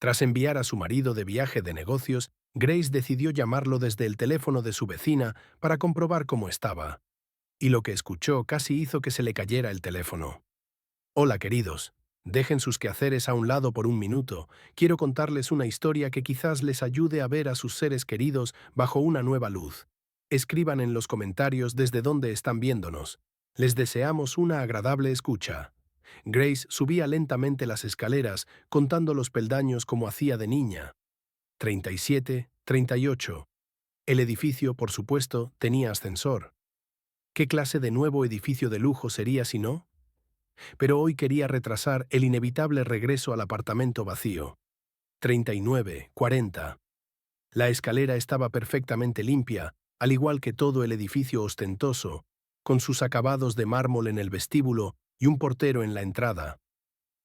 Tras enviar a su marido de viaje de negocios, Grace decidió llamarlo desde el teléfono de su vecina para comprobar cómo estaba. Y lo que escuchó casi hizo que se le cayera el teléfono. Hola, queridos. Dejen sus quehaceres a un lado por un minuto. Quiero contarles una historia que quizás les ayude a ver a sus seres queridos bajo una nueva luz. Escriban en los comentarios desde dónde están viéndonos. Les deseamos una agradable escucha. Grace subía lentamente las escaleras, contando los peldaños como hacía de niña. 37, 38. El edificio, por supuesto, tenía ascensor. ¿Qué clase de nuevo edificio de lujo sería si no? Pero hoy quería retrasar el inevitable regreso al apartamento vacío. 39, 40. La escalera estaba perfectamente limpia, al igual que todo el edificio ostentoso, con sus acabados de mármol en el vestíbulo y un portero en la entrada.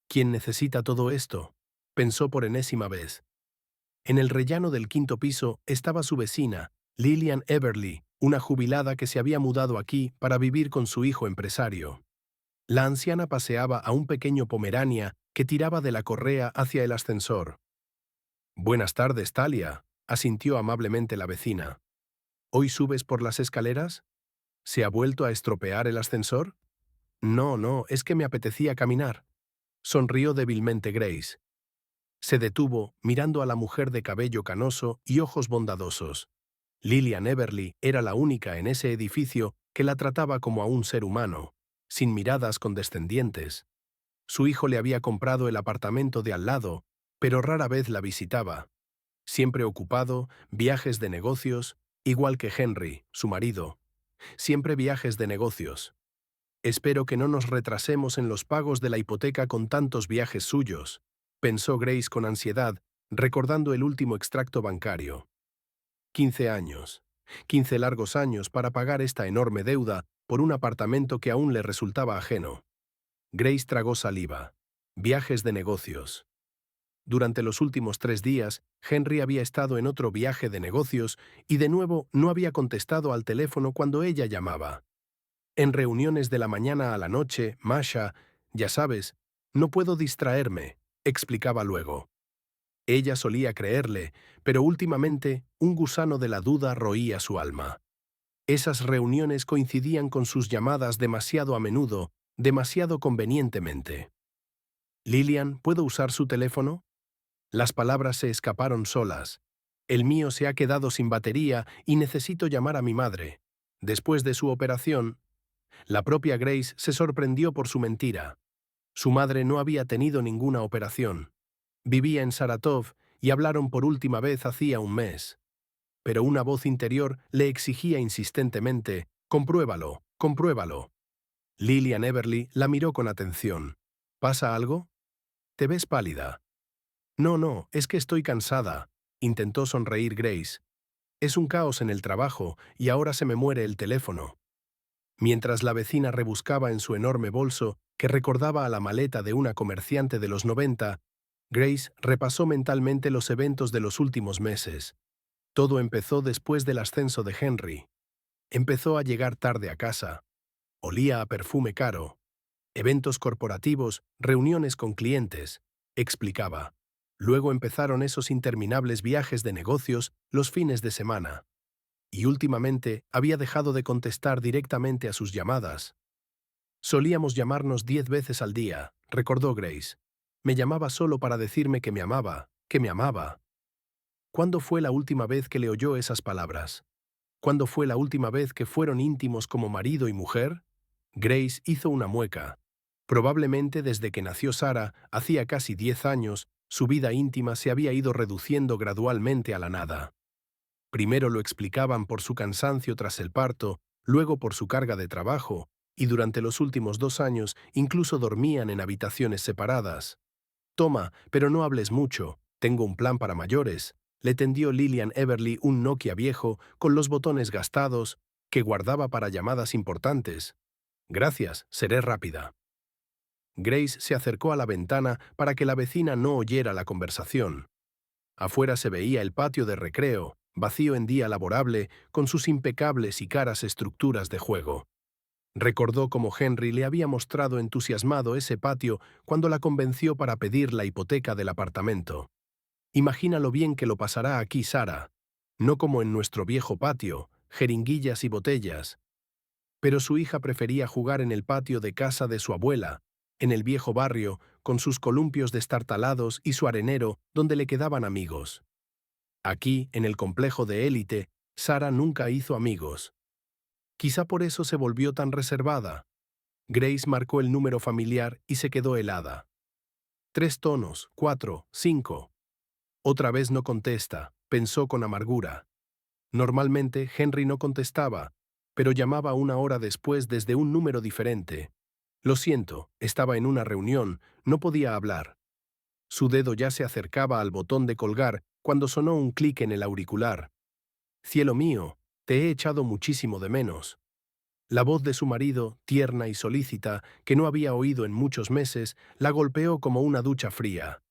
¿Quién necesita todo esto?, pensó por enésima vez. En el rellano del quinto piso estaba su vecina, Lillian Everly, una jubilada que se había mudado aquí para vivir con su hijo empresario. La anciana paseaba a un pequeño Pomerania que tiraba de la correa hacia el ascensor. «Buenas tardes, Talia», asintió amablemente la vecina. «¿Hoy subes por las escaleras? ¿Se ha vuelto a estropear el ascensor?» «No, no, es que me apetecía caminar», sonrió débilmente Grace. Se detuvo, mirando a la mujer de cabello canoso y ojos bondadosos. Lillian Everly era la única en ese edificio que la trataba como a un ser humano, sin miradas condescendientes. Su hijo le había comprado el apartamento de al lado, pero rara vez la visitaba. Siempre ocupado, viajes de negocios, igual que Henry, su marido. Siempre viajes de negocios. «Espero que no nos retrasemos en los pagos de la hipoteca con tantos viajes suyos», pensó Grace con ansiedad, recordando el último extracto bancario. 15 años. 15 largos años para pagar esta enorme deuda por un apartamento que aún le resultaba ajeno. Grace tragó saliva. Viajes de negocios. Durante los últimos 3 días, Henry había estado en otro viaje de negocios y de nuevo no había contestado al teléfono cuando ella llamaba. En reuniones de la mañana a la noche, Masha, ya sabes, no puedo distraerme, explicaba luego. Ella solía creerle, pero últimamente un gusano de la duda roía su alma. Esas reuniones coincidían con sus llamadas demasiado a menudo, demasiado convenientemente. «Lillian, ¿puedo usar su teléfono?» Las palabras se escaparon solas. «El mío se ha quedado sin batería y necesito llamar a mi madre. Después de su operación». La propia Grace se sorprendió por su mentira. Su madre no había tenido ninguna operación. Vivía en Saratov y hablaron por última vez hacía un mes. Pero una voz interior le exigía insistentemente: «Compruébalo, compruébalo». Lillian Everly la miró con atención. «¿Pasa algo? Te ves pálida». «No, no, es que estoy cansada», intentó sonreír Grace. «Es un caos en el trabajo y ahora se me muere el teléfono». Mientras la vecina rebuscaba en su enorme bolso, que recordaba a la maleta de una comerciante de los 90, Grace repasó mentalmente los eventos de los últimos meses. Todo empezó después del ascenso de Henry. Empezó a llegar tarde a casa. Olía a perfume caro. Eventos corporativos, reuniones con clientes, explicaba. Luego empezaron esos interminables viajes de negocios los fines de semana. Y últimamente había dejado de contestar directamente a sus llamadas. «Solíamos llamarnos 10 veces al día», recordó Grace. «Me llamaba solo para decirme que me amaba, que me amaba». ¿Cuándo fue la última vez que le oyó esas palabras? ¿Cuándo fue la última vez que fueron íntimos como marido y mujer? Grace hizo una mueca. Probablemente desde que nació Sara, hacía casi 10 años, su vida íntima se había ido reduciendo gradualmente a la nada. Primero lo explicaban por su cansancio tras el parto, luego por su carga de trabajo, y durante los últimos 2 años incluso dormían en habitaciones separadas. «Toma, pero no hables mucho, tengo un plan para mayores», le tendió Lillian Everly un Nokia viejo con los botones gastados que guardaba para llamadas importantes. «Gracias, seré rápida». Grace se acercó a la ventana para que la vecina no oyera la conversación. Afuera se veía el patio de recreo, vacío en día laborable, con sus impecables y caras estructuras de juego. Recordó cómo Henry le había mostrado entusiasmado ese patio cuando la convenció para pedir la hipoteca del apartamento. Imagina lo bien que lo pasará aquí Sara. No como en nuestro viejo patio, jeringuillas y botellas. Pero su hija prefería jugar en el patio de casa de su abuela, en el viejo barrio, con sus columpios destartalados y su arenero, donde le quedaban amigos. Aquí, en el complejo de élite, Sara nunca hizo amigos. Quizá por eso se volvió tan reservada. Grace marcó el número familiar y se quedó helada. 3 tonos, 4, 5. Otra vez no contesta, pensó con amargura. Normalmente Henry no contestaba, pero llamaba una hora después desde un número diferente. Lo siento, estaba en una reunión, no podía hablar. Su dedo ya se acercaba al botón de colgar cuando sonó un clic en el auricular. Cielo mío, te he echado muchísimo de menos. La voz de su marido, tierna y solícita, que no había oído en muchos meses, la golpeó como una ducha fría.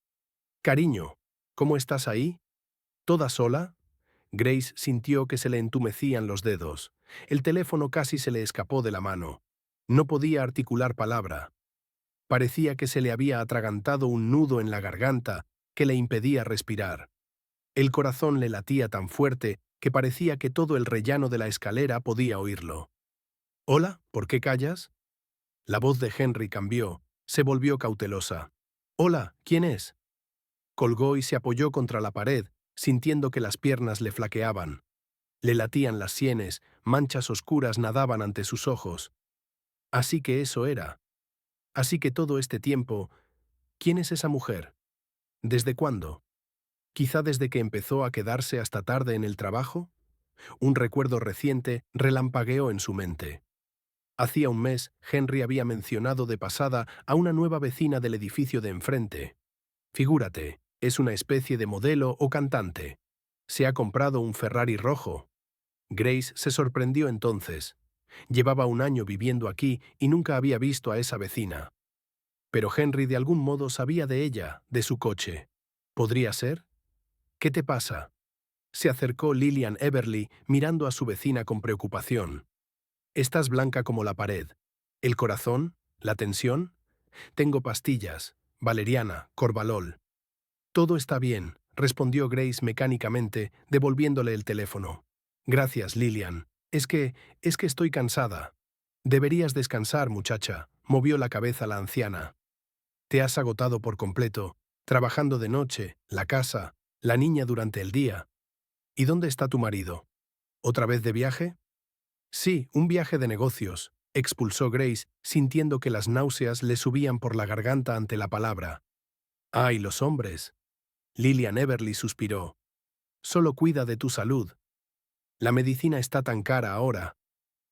Cariño, ¿cómo estás ahí? ¿Toda sola? Grace sintió que se le entumecían los dedos. El teléfono casi se le escapó de la mano. No podía articular palabra. Parecía que se le había atragantado un nudo en la garganta que le impedía respirar. El corazón le latía tan fuerte que parecía que todo el rellano de la escalera podía oírlo. «Hola, ¿por qué callas?» La voz de Henry cambió, se volvió cautelosa. «Hola, ¿quién es?» Colgó y se apoyó contra la pared, sintiendo que las piernas le flaqueaban. Le latían las sienes, manchas oscuras nadaban ante sus ojos. Así que eso era. Así que todo este tiempo, ¿quién es esa mujer? ¿Desde cuándo? ¿Quizá desde que empezó a quedarse hasta tarde en el trabajo? Un recuerdo reciente relampagueó en su mente. Hacía un mes, Henry había mencionado de pasada a una nueva vecina del edificio de enfrente. Figúrate, es una especie de modelo o cantante. Se ha comprado un Ferrari rojo. Grace se sorprendió entonces. Llevaba un año viviendo aquí y nunca había visto a esa vecina. Pero Henry de algún modo sabía de ella, de su coche. ¿Podría ser? ¿Qué te pasa? Se acercó Lillian Everly mirando a su vecina con preocupación. Estás blanca como la pared. ¿El corazón? ¿La tensión? Tengo pastillas. Valeriana, Corvalol. Todo está bien, respondió Grace mecánicamente, devolviéndole el teléfono. Gracias, Lillian. Es que estoy cansada. Deberías descansar, muchacha, movió la cabeza la anciana. Te has agotado por completo, trabajando de noche, la casa, la niña durante el día. ¿Y dónde está tu marido? ¿Otra vez de viaje? Sí, un viaje de negocios, expulsó Grace, sintiendo que las náuseas le subían por la garganta ante la palabra. ¡Ay, los hombres! Lillian Everly suspiró. Solo cuida de tu salud. La medicina está tan cara ahora.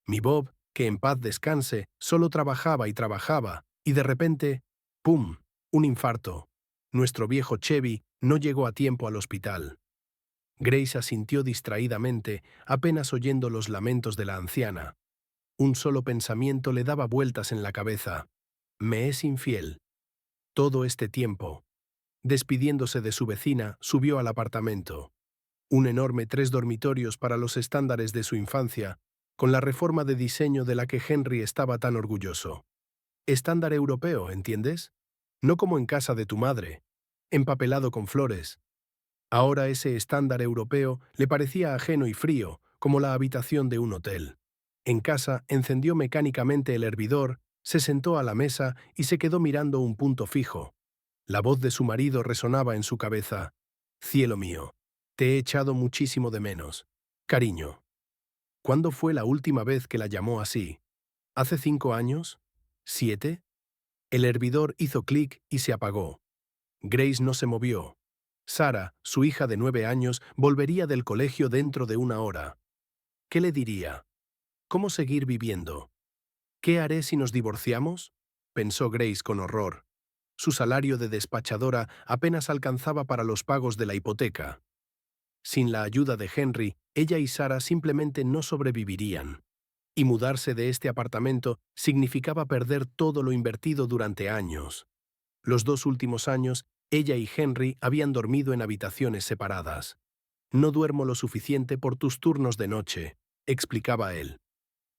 Mi Bob, que en paz descanse, solo trabajaba y de repente, ¡pum!, un infarto. Nuestro viejo Chevy no llegó a tiempo al hospital. Grace asintió distraídamente, apenas oyendo los lamentos de la anciana. Un solo pensamiento le daba vueltas en la cabeza. Me es infiel. Todo este tiempo. Despidiéndose de su vecina, subió al apartamento. Un enorme 3 dormitorios para los estándares de su infancia, con la reforma de diseño de la que Henry estaba tan orgulloso. Estándar europeo, ¿entiendes? No como en casa de tu madre, empapelado con flores. Ahora ese estándar europeo le parecía ajeno y frío, como la habitación de un hotel. En casa encendió mecánicamente el hervidor, se sentó a la mesa y se quedó mirando un punto fijo. La voz de su marido resonaba en su cabeza. Cielo mío, te he echado muchísimo de menos. Cariño. ¿Cuándo fue la última vez que la llamó así? ¿Hace 5 años? ¿7? El hervidor hizo clic y se apagó. Grace no se movió. Sara, su hija de 9 años, volvería del colegio dentro de una hora. ¿Qué le diría? ¿Cómo seguir viviendo? ¿Qué haré si nos divorciamos? Pensó Grace con horror. Su salario de despachadora apenas alcanzaba para los pagos de la hipoteca. Sin la ayuda de Henry, ella y Sara simplemente no sobrevivirían. Y mudarse de este apartamento significaba perder todo lo invertido durante años. Los 2 últimos años, ella y Henry habían dormido en habitaciones separadas. No duermo lo suficiente por tus turnos de noche, explicaba él.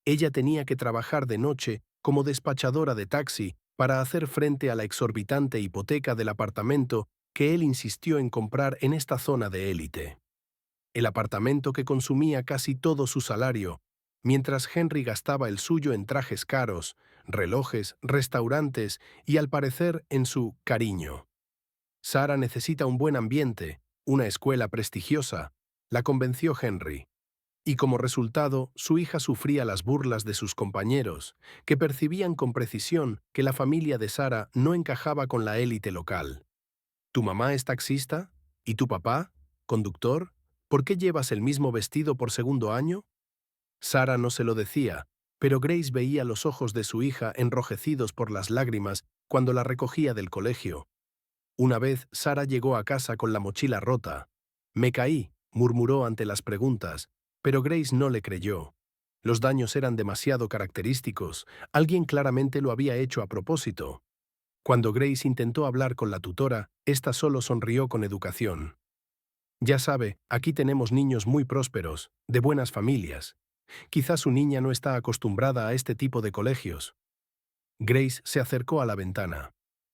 Ella tenía que trabajar de noche como despachadora de taxi para hacer frente a la exorbitante hipoteca del apartamento que él insistió en comprar en esta zona de élite. El apartamento que consumía casi todo su salario, mientras Henry gastaba el suyo en trajes caros, relojes, restaurantes y, al parecer, en su cariño. Sara necesita un buen ambiente, una escuela prestigiosa, la convenció Henry. Y como resultado, su hija sufría las burlas de sus compañeros, que percibían con precisión que la familia de Sara no encajaba con la élite local. ¿Tu mamá es taxista? ¿Y tu papá? ¿Conductor? ¿Por qué llevas el mismo vestido por segundo año? Sara no se lo decía, pero Grace veía los ojos de su hija enrojecidos por las lágrimas cuando la recogía del colegio. Una vez Sara llegó a casa con la mochila rota. Me caí, murmuró ante las preguntas, pero Grace no le creyó. Los daños eran demasiado característicos, alguien claramente lo había hecho a propósito. Cuando Grace intentó hablar con la tutora, ésta solo sonrió con educación. Ya sabe, aquí tenemos niños muy prósperos, de buenas familias. Quizás su niña no está acostumbrada a este tipo de colegios. Grace se acercó a la ventana.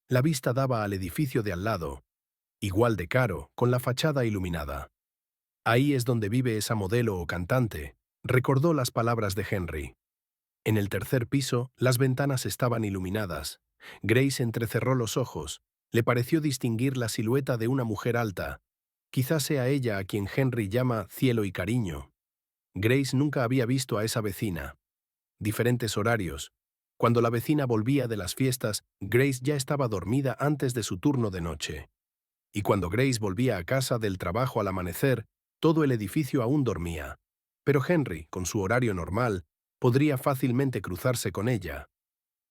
La vista daba al edificio de al lado, igual de caro, con la fachada iluminada. Ahí es donde vive esa modelo o cantante, recordó las palabras de Henry. En el tercer piso, las ventanas estaban iluminadas. Grace entrecerró los ojos. Le pareció distinguir la silueta de una mujer alta. Quizás sea ella a quien Henry llama cielo y cariño. Grace nunca había visto a esa vecina. Diferentes horarios. Cuando la vecina volvía de las fiestas, Grace ya estaba dormida antes de su turno de noche. Y cuando Grace volvía a casa del trabajo al amanecer, todo el edificio aún dormía. Pero Henry, con su horario normal, podría fácilmente cruzarse con ella.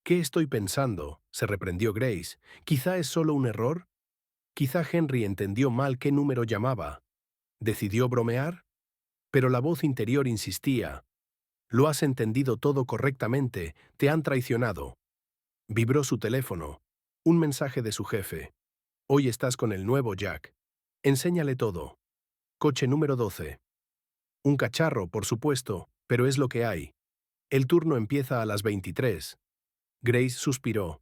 ¿Qué estoy pensando?, se reprendió Grace. ¿Quizá es solo un error? Quizá Henry entendió mal qué número llamaba. ¿Decidió bromear? Pero la voz interior insistía. Lo has entendido todo correctamente, te han traicionado. Vibró su teléfono. Un mensaje de su jefe. Hoy estás con el nuevo Jack. Enséñale todo. Coche número 12. Un cacharro, por supuesto, pero es lo que hay. El turno empieza a las 23. Grace suspiró.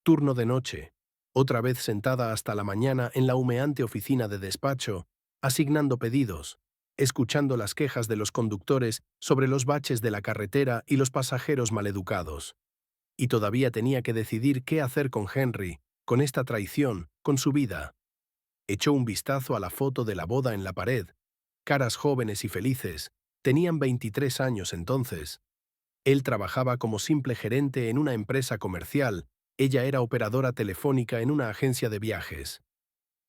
Turno de noche. Otra vez sentada hasta la mañana en la humeante oficina de despacho, asignando pedidos, escuchando las quejas de los conductores sobre los baches de la carretera y los pasajeros maleducados. Y todavía tenía que decidir qué hacer con Henry, con esta traición, con su vida. Echó un vistazo a la foto de la boda en la pared. Caras jóvenes y felices. Tenían 23 años entonces. Él trabajaba como simple gerente en una empresa comercial. Ella era operadora telefónica en una agencia de viajes.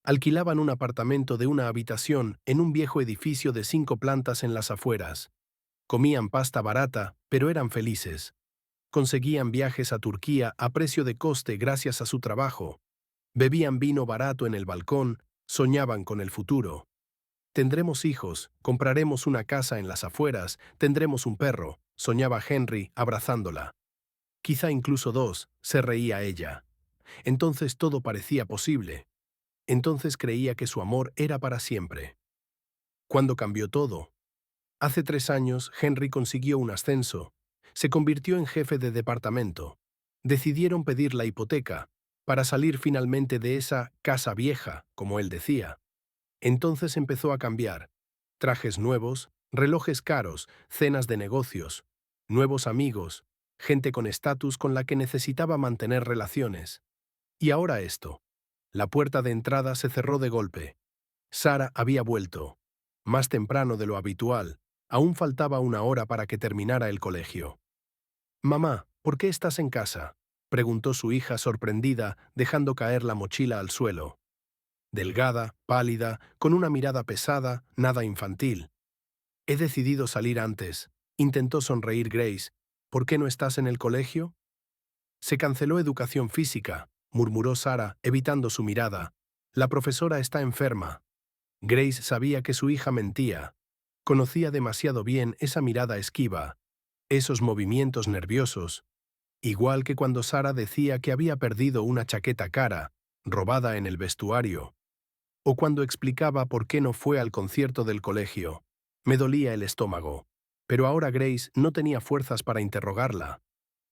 Alquilaban un apartamento de una habitación en un viejo edificio de 5 plantas en las afueras. Comían pasta barata, pero eran felices. Conseguían viajes a Turquía a precio de coste gracias a su trabajo. Bebían vino barato en el balcón, soñaban con el futuro. Tendremos hijos, compraremos una casa en las afueras, tendremos un perro, soñaba Henry abrazándola. Quizá incluso 2, se reía ella. Entonces todo parecía posible. Entonces creía que su amor era para siempre. ¿Cuándo cambió todo? Hace 3 años, Henry consiguió un ascenso. Se convirtió en jefe de departamento. Decidieron pedir la hipoteca, para salir finalmente de esa casa vieja, como él decía. Entonces empezó a cambiar. Trajes nuevos, relojes caros, cenas de negocios, nuevos amigos, gente con estatus con la que necesitaba mantener relaciones. Y ahora esto. La puerta de entrada se cerró de golpe. Sara había vuelto. Más temprano de lo habitual. Aún faltaba 1 hora para que terminara el colegio. «Mamá, ¿por qué estás en casa?», preguntó su hija sorprendida, dejando caer la mochila al suelo. Delgada, pálida, con una mirada pesada, nada infantil. «He decidido salir antes», intentó sonreír Grace. «¿Por qué no estás en el colegio?». «Se canceló educación física», murmuró Sara, evitando su mirada. «La profesora está enferma». Grace sabía que su hija mentía. Conocía demasiado bien esa mirada esquiva, esos movimientos nerviosos. Igual que cuando Sara decía que había perdido una chaqueta cara, robada en el vestuario. O cuando explicaba por qué no fue al concierto del colegio. Me dolía el estómago. Pero ahora Grace no tenía fuerzas para interrogarla.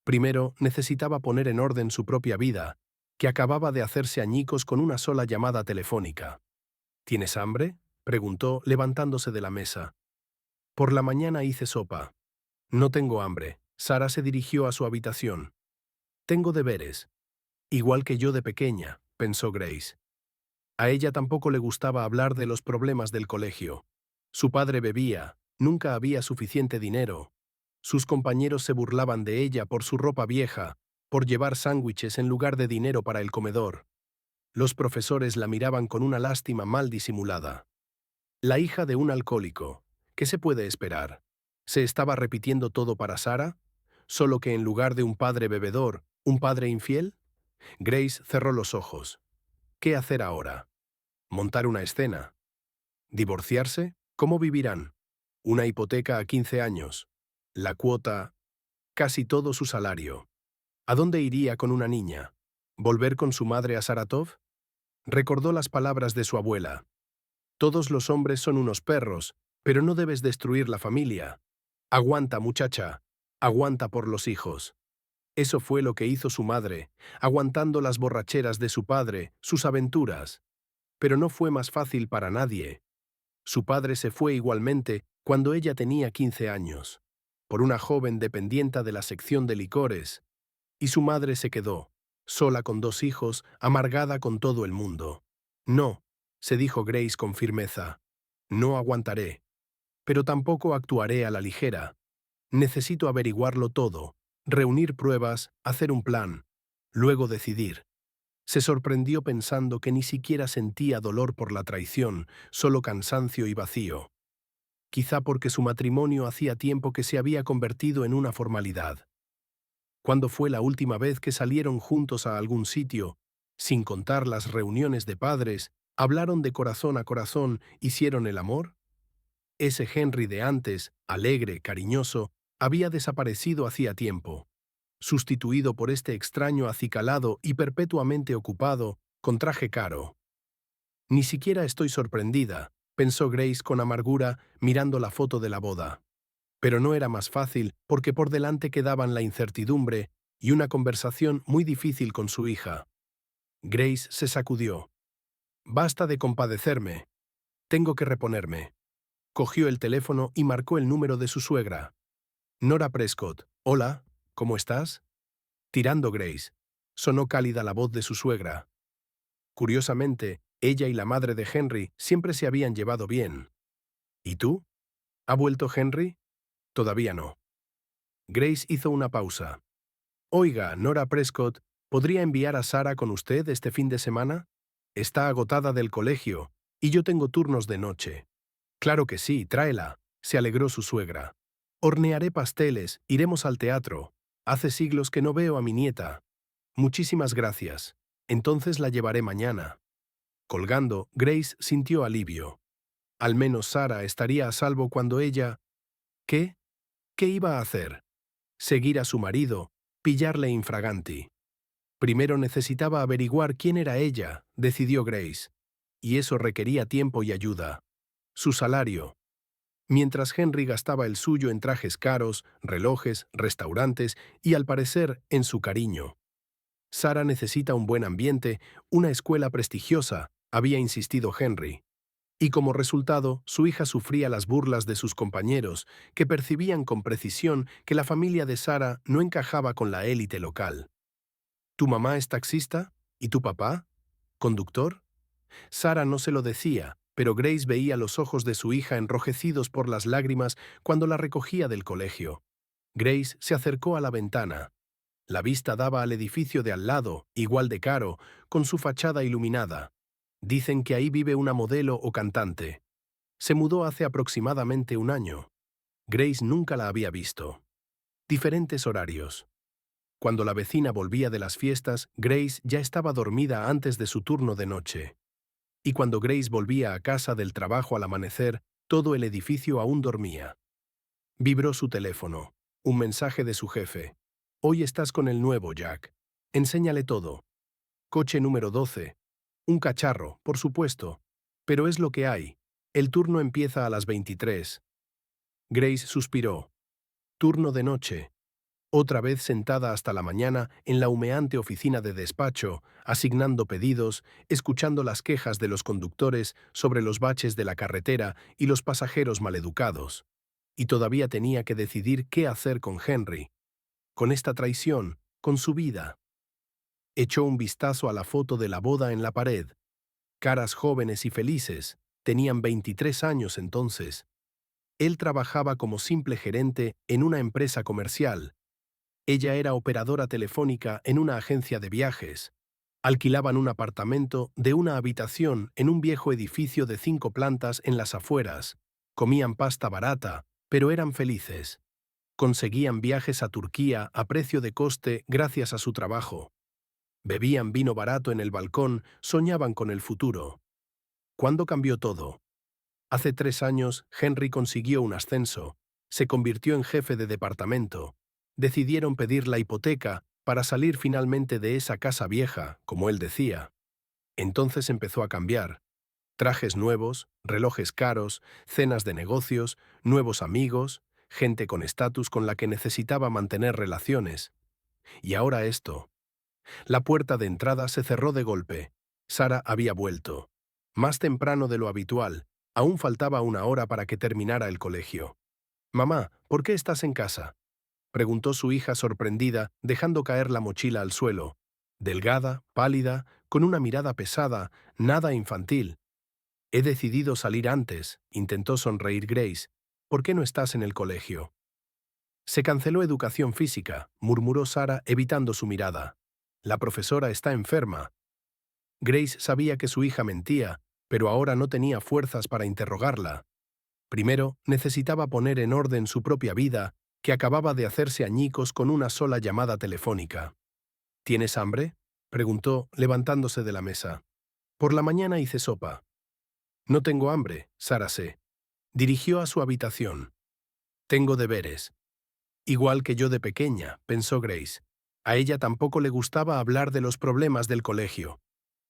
Primero, necesitaba poner en orden su propia vida. que acababa de hacerse añicos con una sola llamada telefónica. ¿Tienes hambre?, preguntó, levantándose de la mesa. Por la mañana hice sopa. No tengo hambre. Sara se dirigió a su habitación. Tengo deberes. Igual que yo de pequeña, pensó Grace. A ella tampoco le gustaba hablar de los problemas del colegio. Su padre bebía, nunca había suficiente dinero. Sus compañeros se burlaban de ella por su ropa vieja, por llevar sándwiches en lugar de dinero para el comedor. Los profesores la miraban con una lástima mal disimulada. La hija de un alcohólico. ¿Qué se puede esperar? ¿Se estaba repitiendo todo para Sara? ¿Solo que en lugar de un padre bebedor, un padre infiel? Grace cerró los ojos. ¿Qué hacer ahora? ¿Montar una escena? ¿Divorciarse? ¿Cómo vivirán? Una hipoteca a 15 años. La cuota, casi todo su salario. ¿A dónde iría con una niña? ¿Volver con su madre a Saratov? Recordó las palabras de su abuela. Todos los hombres son unos perros, pero no debes destruir la familia. Aguanta, muchacha. Aguanta por los hijos. Eso fue lo que hizo su madre, aguantando las borracheras de su padre, sus aventuras. Pero no fue más fácil para nadie. Su padre se fue igualmente cuando ella tenía 15 años, por una joven dependienta de la sección de licores, y su madre se quedó, sola con 2 hijos, amargada con todo el mundo. No, se dijo Grace con firmeza. No aguantaré. Pero tampoco actuaré a la ligera. Necesito averiguarlo todo, reunir pruebas, hacer un plan, luego decidir. Se sorprendió pensando que ni siquiera sentía dolor por la traición, solo cansancio y vacío. Quizá porque su matrimonio hacía tiempo que se había convertido en una formalidad. ¿Cuándo fue la última vez que salieron juntos a algún sitio? Sin contar las reuniones de padres, hablaron de corazón a corazón, hicieron el amor. Ese Henry de antes, alegre, cariñoso, había desaparecido hacía tiempo, sustituido por este extraño acicalado y perpetuamente ocupado, con traje caro. Ni siquiera estoy sorprendida, pensó Grace con amargura, mirando la foto de la boda. Pero no era más fácil porque por delante quedaban la incertidumbre y una conversación muy difícil con su hija. Grace se sacudió. Basta de compadecerme. Tengo que reponerme. Cogió el teléfono y marcó el número de su suegra. Nora Prescott. Hola, ¿cómo estás? Tirando Grace. Sonó cálida la voz de su suegra. Curiosamente, ella y la madre de Henry siempre se habían llevado bien. ¿Y tú? ¿Ha vuelto Henry? Todavía no. Grace hizo una pausa. Oiga, Nora Prescott, ¿podría enviar a Sara con usted este fin de semana? Está agotada del colegio, y yo tengo turnos de noche. Claro que sí, tráela, se alegró su suegra. Hornearé pasteles, iremos al teatro. Hace siglos que no veo a mi nieta. Muchísimas gracias. Entonces la llevaré mañana. Colgando, Grace sintió alivio. Al menos Sara estaría a salvo cuando ella... ¿Qué? ¿Qué iba a hacer? Seguir a su marido, pillarle infraganti. Primero necesitaba averiguar quién era ella, decidió Grace. Y eso requería tiempo y ayuda. Su salario. Mientras Henry gastaba el suyo en trajes caros, relojes, restaurantes y, al parecer, en su cariño. Sara necesita un buen ambiente, una escuela prestigiosa, había insistido Henry. Y como resultado, su hija sufría las burlas de sus compañeros, que percibían con precisión que la familia de Sara no encajaba con la élite local. ¿Tu mamá es taxista? ¿Y tu papá? ¿Conductor? Sara no se lo decía, pero Grace veía los ojos de su hija enrojecidos por las lágrimas cuando la recogía del colegio. Grace se acercó a la ventana. La vista daba al edificio de al lado, igual de caro, con su fachada iluminada. Dicen que ahí vive una modelo o cantante. Se mudó hace aproximadamente un año. Grace nunca la había visto. Diferentes horarios. Cuando la vecina volvía de las fiestas, Grace ya estaba dormida antes de su turno de noche. Y cuando Grace volvía a casa del trabajo al amanecer, todo el edificio aún dormía. Vibró su teléfono. Un mensaje de su jefe. Hoy estás con el nuevo, Jack. Enséñale todo. Coche número 12. Un cacharro, por supuesto. Pero es lo que hay. El turno empieza a las 23. Grace suspiró. Turno de noche. Otra vez sentada hasta la mañana en la humeante oficina de despacho, asignando pedidos, escuchando las quejas de los conductores sobre los baches de la carretera y los pasajeros maleducados. Y todavía tenía que decidir qué hacer con Henry, con esta traición, con su vida. Echó un vistazo a la foto de la boda en la pared. Caras jóvenes y felices, tenían 23 años entonces. Él trabajaba como simple gerente en una empresa comercial. Ella era operadora telefónica en una agencia de viajes. Alquilaban un apartamento de una habitación en un viejo edificio de 5 plantas en las afueras. Comían pasta barata, pero eran felices. Conseguían viajes a Turquía a precio de coste gracias a su trabajo. Bebían vino barato en el balcón, soñaban con el futuro. ¿Cuándo cambió todo? Hace 3 años, Henry consiguió un ascenso. Se convirtió en jefe de departamento. Decidieron pedir la hipoteca para salir finalmente de esa casa vieja, como él decía. Entonces empezó a cambiar. Trajes nuevos, relojes caros, cenas de negocios, nuevos amigos, gente con estatus con la que necesitaba mantener relaciones. Y ahora esto. La puerta de entrada se cerró de golpe. Sara había vuelto. Más temprano de lo habitual. Aún faltaba 1 hora para que terminara el colegio. «Mamá, ¿por qué estás en casa?», preguntó su hija sorprendida, dejando caer la mochila al suelo. Delgada, pálida, con una mirada pesada, nada infantil. «He decidido salir antes», intentó sonreír Grace. «¿Por qué no estás en el colegio?». «Se canceló educación física», murmuró Sara, evitando su mirada. «La profesora está enferma». Grace sabía que su hija mentía, pero ahora no tenía fuerzas para interrogarla. Primero, necesitaba poner en orden su propia vida, que acababa de hacerse añicos con una sola llamada telefónica. «¿Tienes hambre?», preguntó, levantándose de la mesa. «Por la mañana hice sopa». «No tengo hambre», Sara se dirigió a su habitación. «Tengo deberes». «Igual que yo de pequeña», pensó Grace. A ella tampoco le gustaba hablar de los problemas del colegio.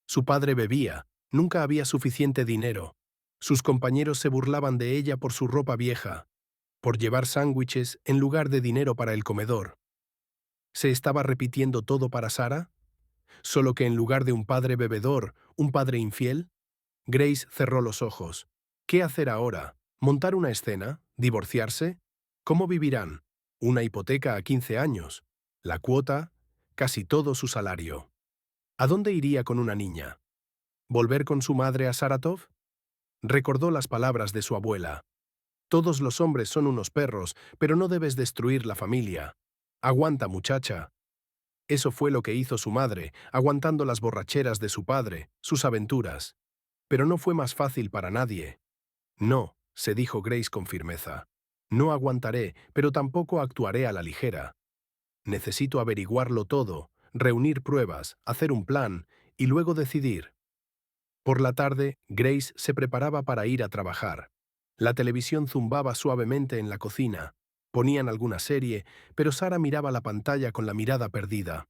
Su padre bebía, nunca había suficiente dinero. Sus compañeros se burlaban de ella por su ropa vieja, por llevar sándwiches en lugar de dinero para el comedor. ¿Se estaba repitiendo todo para Sara? ¿Solo que en lugar de un padre bebedor, un padre infiel? Grace cerró los ojos. ¿Qué hacer ahora? ¿Montar una escena? ¿Divorciarse? ¿Cómo vivirán? Una hipoteca a 15 años. La cuota, casi todo su salario. ¿A dónde iría con una niña? ¿Volver con su madre a Saratov? Recordó las palabras de su abuela. Todos los hombres son unos perros, pero no debes destruir la familia. Aguanta, muchacha. Eso fue lo que hizo su madre, aguantando las borracheras de su padre, sus aventuras. Pero no fue más fácil para nadie. «No», se dijo Grace con firmeza. «No aguantaré, pero tampoco actuaré a la ligera. Necesito averiguarlo todo, reunir pruebas, hacer un plan y luego decidir». Por la tarde, Grace se preparaba para ir a trabajar. La televisión zumbaba suavemente en la cocina. Ponían alguna serie, pero Sara miraba la pantalla con la mirada perdida.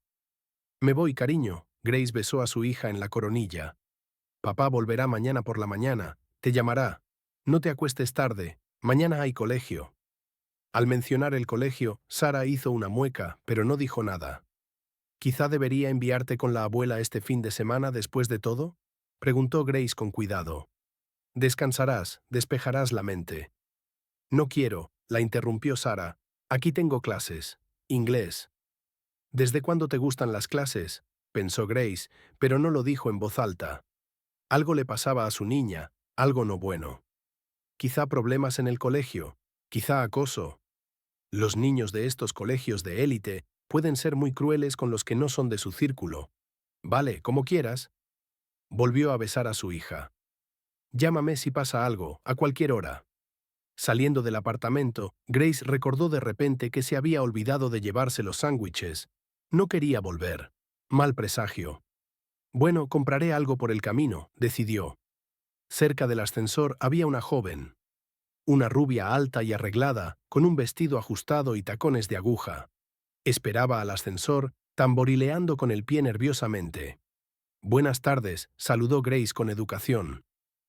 «Me voy, cariño», Grace besó a su hija en la coronilla. «Papá volverá mañana por la mañana. Te llamará. No te acuestes tarde. Mañana hay colegio». Al mencionar el colegio, Sara hizo una mueca, pero no dijo nada. «¿Quizá debería enviarte con la abuela este fin de semana después de todo?», preguntó Grace con cuidado. «Descansarás, despejarás la mente». «No quiero», la interrumpió Sara. «Aquí tengo clases. Inglés». «¿Desde cuándo te gustan las clases?», pensó Grace, pero no lo dijo en voz alta. Algo le pasaba a su niña, algo no bueno. Quizá problemas en el colegio, quizá acoso. Los niños de estos colegios de élite pueden ser muy crueles con los que no son de su círculo. «Vale, como quieras». Volvió a besar a su hija. «Llámame si pasa algo, a cualquier hora». Saliendo del apartamento, Grace recordó de repente que se había olvidado de llevarse los sándwiches. No quería volver. Mal presagio. «Bueno, compraré algo por el camino», decidió. Cerca del ascensor había una joven. Una rubia alta y arreglada, con un vestido ajustado y tacones de aguja. Esperaba al ascensor, tamborileando con el pie nerviosamente. «Buenas tardes», saludó Grace con educación.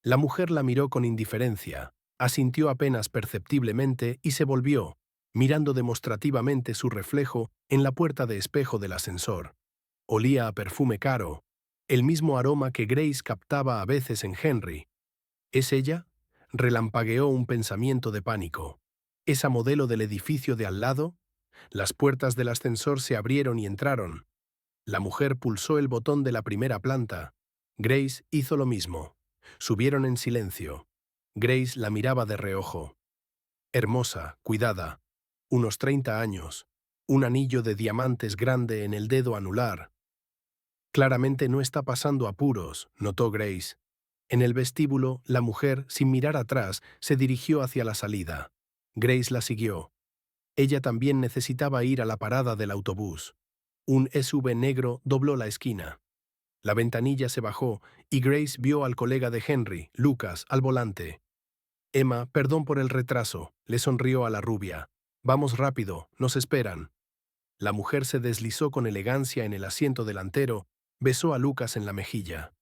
La mujer la miró con indiferencia, asintió apenas perceptiblemente y se volvió. mirando demostrativamente su reflejo en la puerta de espejo del ascensor. Olía a perfume caro, el mismo aroma que Grace captaba a veces en Henry. ¿Es ella? Relampagueó un pensamiento de pánico. ¿Esa modelo del edificio de al lado? Las puertas del ascensor se abrieron y entraron. La mujer pulsó el botón de la primera planta. Grace hizo lo mismo. Subieron en silencio. Grace la miraba de reojo. Hermosa, cuidada. Unos 30 años. Un anillo de diamantes grande en el dedo anular. Claramente no está pasando apuros, notó Grace. En el vestíbulo, la mujer, sin mirar atrás, se dirigió hacia la salida. Grace la siguió. Ella también necesitaba ir a la parada del autobús. Un SUV negro dobló la esquina. La ventanilla se bajó y Grace vio al colega de Henry, Lucas, al volante. Emma, perdón por el retraso, le sonrió a la rubia. Vamos rápido, nos esperan. La mujer se deslizó con elegancia en el asiento delantero, besó a Lucas en la mejilla.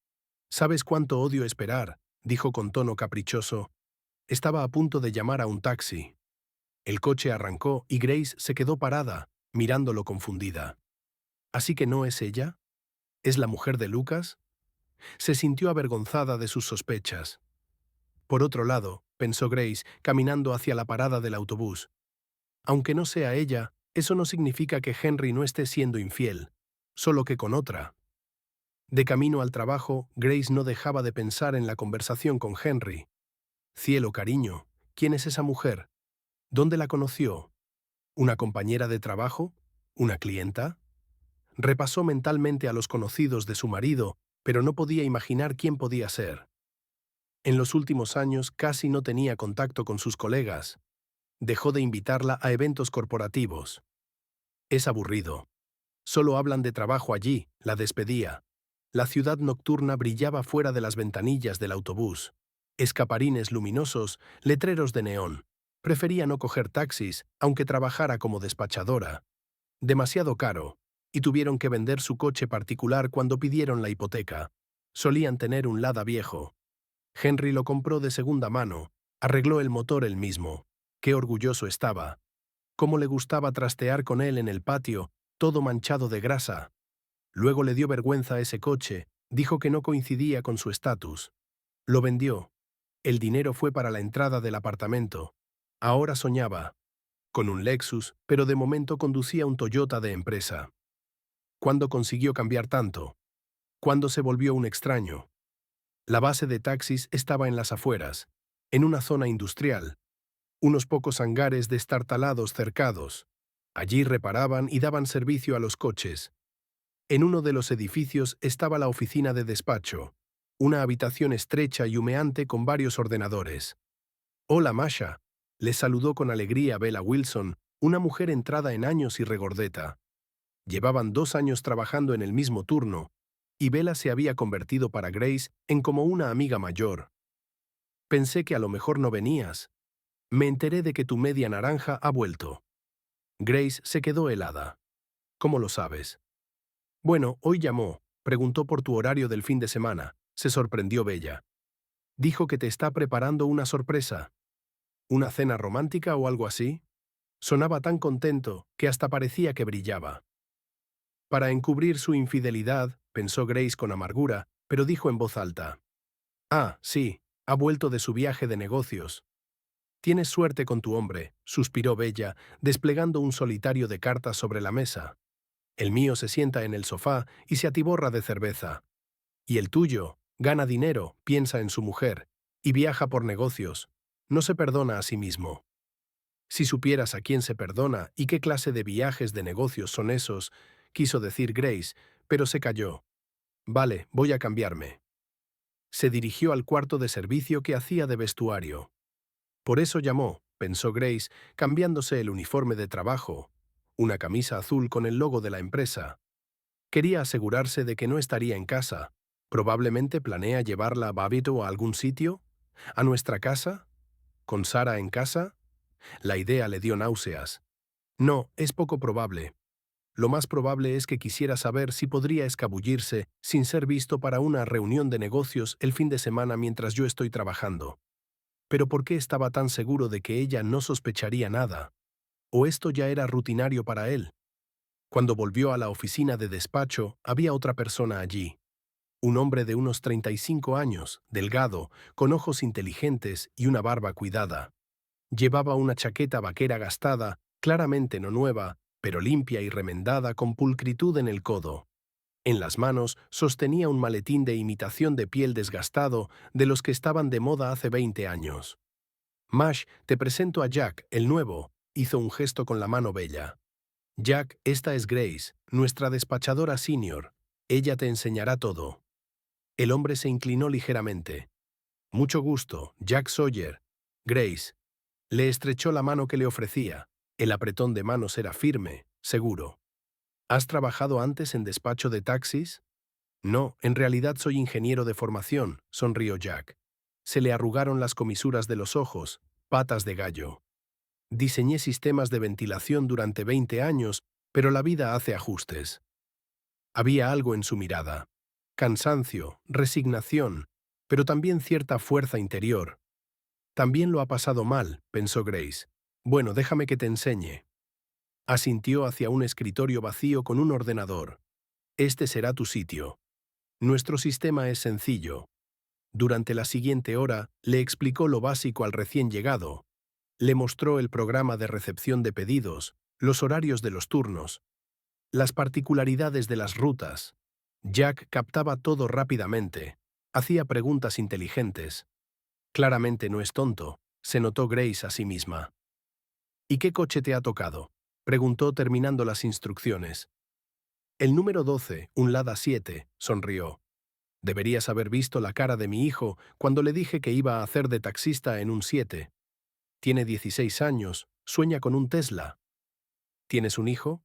«¿Sabes cuánto odio esperar?», dijo con tono caprichoso. Estaba a punto de llamar a un taxi. El coche arrancó y Grace se quedó parada, mirándolo confundida. ¿Así que no es ella? ¿Es la mujer de Lucas? Se sintió avergonzada de sus sospechas. Por otro lado, pensó Grace, caminando hacia la parada del autobús. Aunque no sea ella, eso no significa que Henry no esté siendo infiel, solo que con otra. De camino al trabajo, Grace no dejaba de pensar en la conversación con Henry. Cielo, cariño, ¿quién es esa mujer? ¿Dónde la conoció? ¿Una compañera de trabajo? ¿Una clienta? Repasó mentalmente a los conocidos de su marido, pero no podía imaginar quién podía ser. En los últimos años casi no tenía contacto con sus colegas. Dejó de invitarla a eventos corporativos. Es aburrido. Solo hablan de trabajo allí, la despedía. La ciudad nocturna brillaba fuera de las ventanillas del autobús. Escaparines luminosos, letreros de neón. Prefería no coger taxis, aunque trabajara como despachadora. Demasiado caro, y tuvieron que vender su coche particular cuando pidieron la hipoteca. Solían tener un Lada viejo. Henry lo compró de segunda mano, arregló el motor él mismo. Qué orgulloso estaba. Cómo le gustaba trastear con él en el patio, todo manchado de grasa. Luego le dio vergüenza ese coche, dijo que no coincidía con su estatus. Lo vendió. El dinero fue para la entrada del apartamento. Ahora soñaba. Con un Lexus, pero de momento conducía un Toyota de empresa. ¿Cuándo consiguió cambiar tanto? ¿Cuándo se volvió un extraño? La base de taxis estaba en las afueras, en una zona industrial. Unos pocos hangares destartalados cercados. Allí reparaban y daban servicio a los coches. En uno de los edificios estaba la oficina de despacho, una habitación estrecha y humeante con varios ordenadores. «Hola, Masha», le saludó con alegría Bella Wilson, una mujer entrada en años y regordeta. Llevaban 2 años trabajando en el mismo turno, y Bella se había convertido para Grace en como una amiga mayor. «Pensé que a lo mejor no venías. Me enteré de que tu media naranja ha vuelto». Grace se quedó helada. «¿Cómo lo sabes?» «Bueno, hoy llamó, preguntó por tu horario del fin de semana», se sorprendió Bella. «Dijo que te está preparando una sorpresa. ¿Una cena romántica o algo así?» Sonaba tan contento que hasta parecía que brillaba. Para encubrir su infidelidad, pensó Grace con amargura, pero dijo en voz alta. «Ah, sí, ha vuelto de su viaje de negocios». «Tienes suerte con tu hombre», suspiró Bella, desplegando un solitario de cartas sobre la mesa. «El mío se sienta en el sofá y se atiborra de cerveza. Y el tuyo gana dinero, piensa en su mujer, y viaja por negocios. No se perdona a sí mismo». «Si supieras a quién se perdona y qué clase de viajes de negocios son esos», quiso decir Grace, pero se calló. «Vale, voy a cambiarme». Se dirigió al cuarto de servicio que hacía de vestuario. Por eso llamó, pensó Grace, cambiándose el uniforme de trabajo, una camisa azul con el logo de la empresa. Quería asegurarse de que no estaría en casa. Probablemente planea llevarla a Babbitt o a algún sitio. ¿A nuestra casa? ¿Con Sara en casa? La idea le dio náuseas. No, es poco probable. Lo más probable es que quisiera saber si podría escabullirse sin ser visto para una reunión de negocios el fin de semana mientras yo estoy trabajando. Pero ¿por qué estaba tan seguro de que ella no sospecharía nada? ¿O esto ya era rutinario para él? Cuando volvió a la oficina de despacho, había otra persona allí. Un hombre de unos 35 años, delgado, con ojos inteligentes y una barba cuidada. Llevaba una chaqueta vaquera gastada, claramente no nueva, pero limpia y remendada con pulcritud en el codo. En las manos sostenía un maletín de imitación de piel desgastado de los que estaban de moda hace 20 años. Mash, te presento a Jack, el nuevo, hizo un gesto con la mano bella. Jack, esta es Grace, nuestra despachadora senior. Ella te enseñará todo. El hombre se inclinó ligeramente. Mucho gusto, Jack Sawyer. Grace. Le estrechó la mano que le ofrecía. El apretón de manos era firme, seguro. ¿Has trabajado antes en despacho de taxis? No, en realidad soy ingeniero de formación, sonrió Jack. Se le arrugaron las comisuras de los ojos, patas de gallo. Diseñé sistemas de ventilación durante 20 años, pero la vida hace ajustes. Había algo en su mirada. Cansancio, resignación, pero también cierta fuerza interior. También lo ha pasado mal, pensó Grace. Bueno, déjame que te enseñe. Asintió hacia un escritorio vacío con un ordenador. Este será tu sitio. Nuestro sistema es sencillo. Durante la siguiente hora, le explicó lo básico al recién llegado. Le mostró el programa de recepción de pedidos, los horarios de los turnos, las particularidades de las rutas. Jack captaba todo rápidamente. Hacía preguntas inteligentes. Claramente no es tonto, se notó Grace a sí misma. ¿Y qué coche te ha tocado?, preguntó terminando las instrucciones. El número 12, un Lada 7, sonrió. Deberías haber visto la cara de mi hijo cuando le dije que iba a hacer de taxista en un 7. Tiene 16 años, sueña con un Tesla. ¿Tienes un hijo?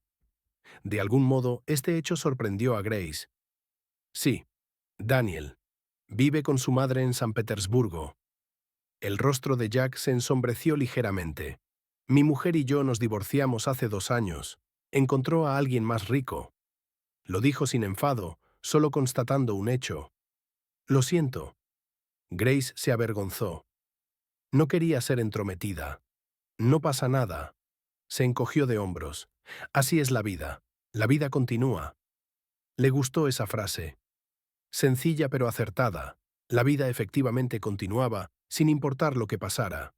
De algún modo, este hecho sorprendió a Grace. Sí, Daniel. Vive con su madre en San Petersburgo. El rostro de Jack se ensombreció ligeramente. Mi mujer y yo nos divorciamos hace 2 años. Encontró a alguien más rico. Lo dijo sin enfado, solo constatando un hecho. Lo siento. Grace se avergonzó. No quería ser entrometida. No pasa nada. Se encogió de hombros. Así es la vida. La vida continúa. Le gustó esa frase. Sencilla pero acertada. La vida efectivamente continuaba, sin importar lo que pasara.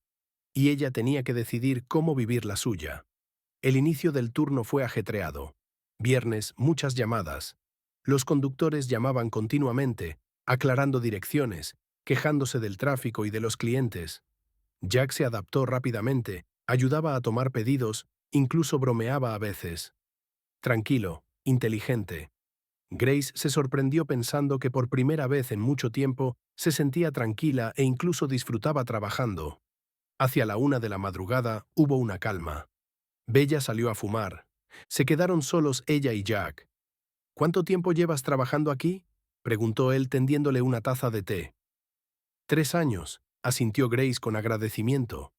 Y ella tenía que decidir cómo vivir la suya. El inicio del turno fue ajetreado. Viernes, muchas llamadas. Los conductores llamaban continuamente, aclarando direcciones, quejándose del tráfico y de los clientes. Jack se adaptó rápidamente, ayudaba a tomar pedidos, incluso bromeaba a veces. Tranquilo, inteligente. Grace se sorprendió pensando que por primera vez en mucho tiempo se sentía tranquila e incluso disfrutaba trabajando. Hacia la 1 de la madrugada hubo una calma. Bella salió a fumar. Se quedaron solos ella y Jack. ¿Cuánto tiempo llevas trabajando aquí?, preguntó él tendiéndole una taza de té. 3 años, asintió Grace con agradecimiento.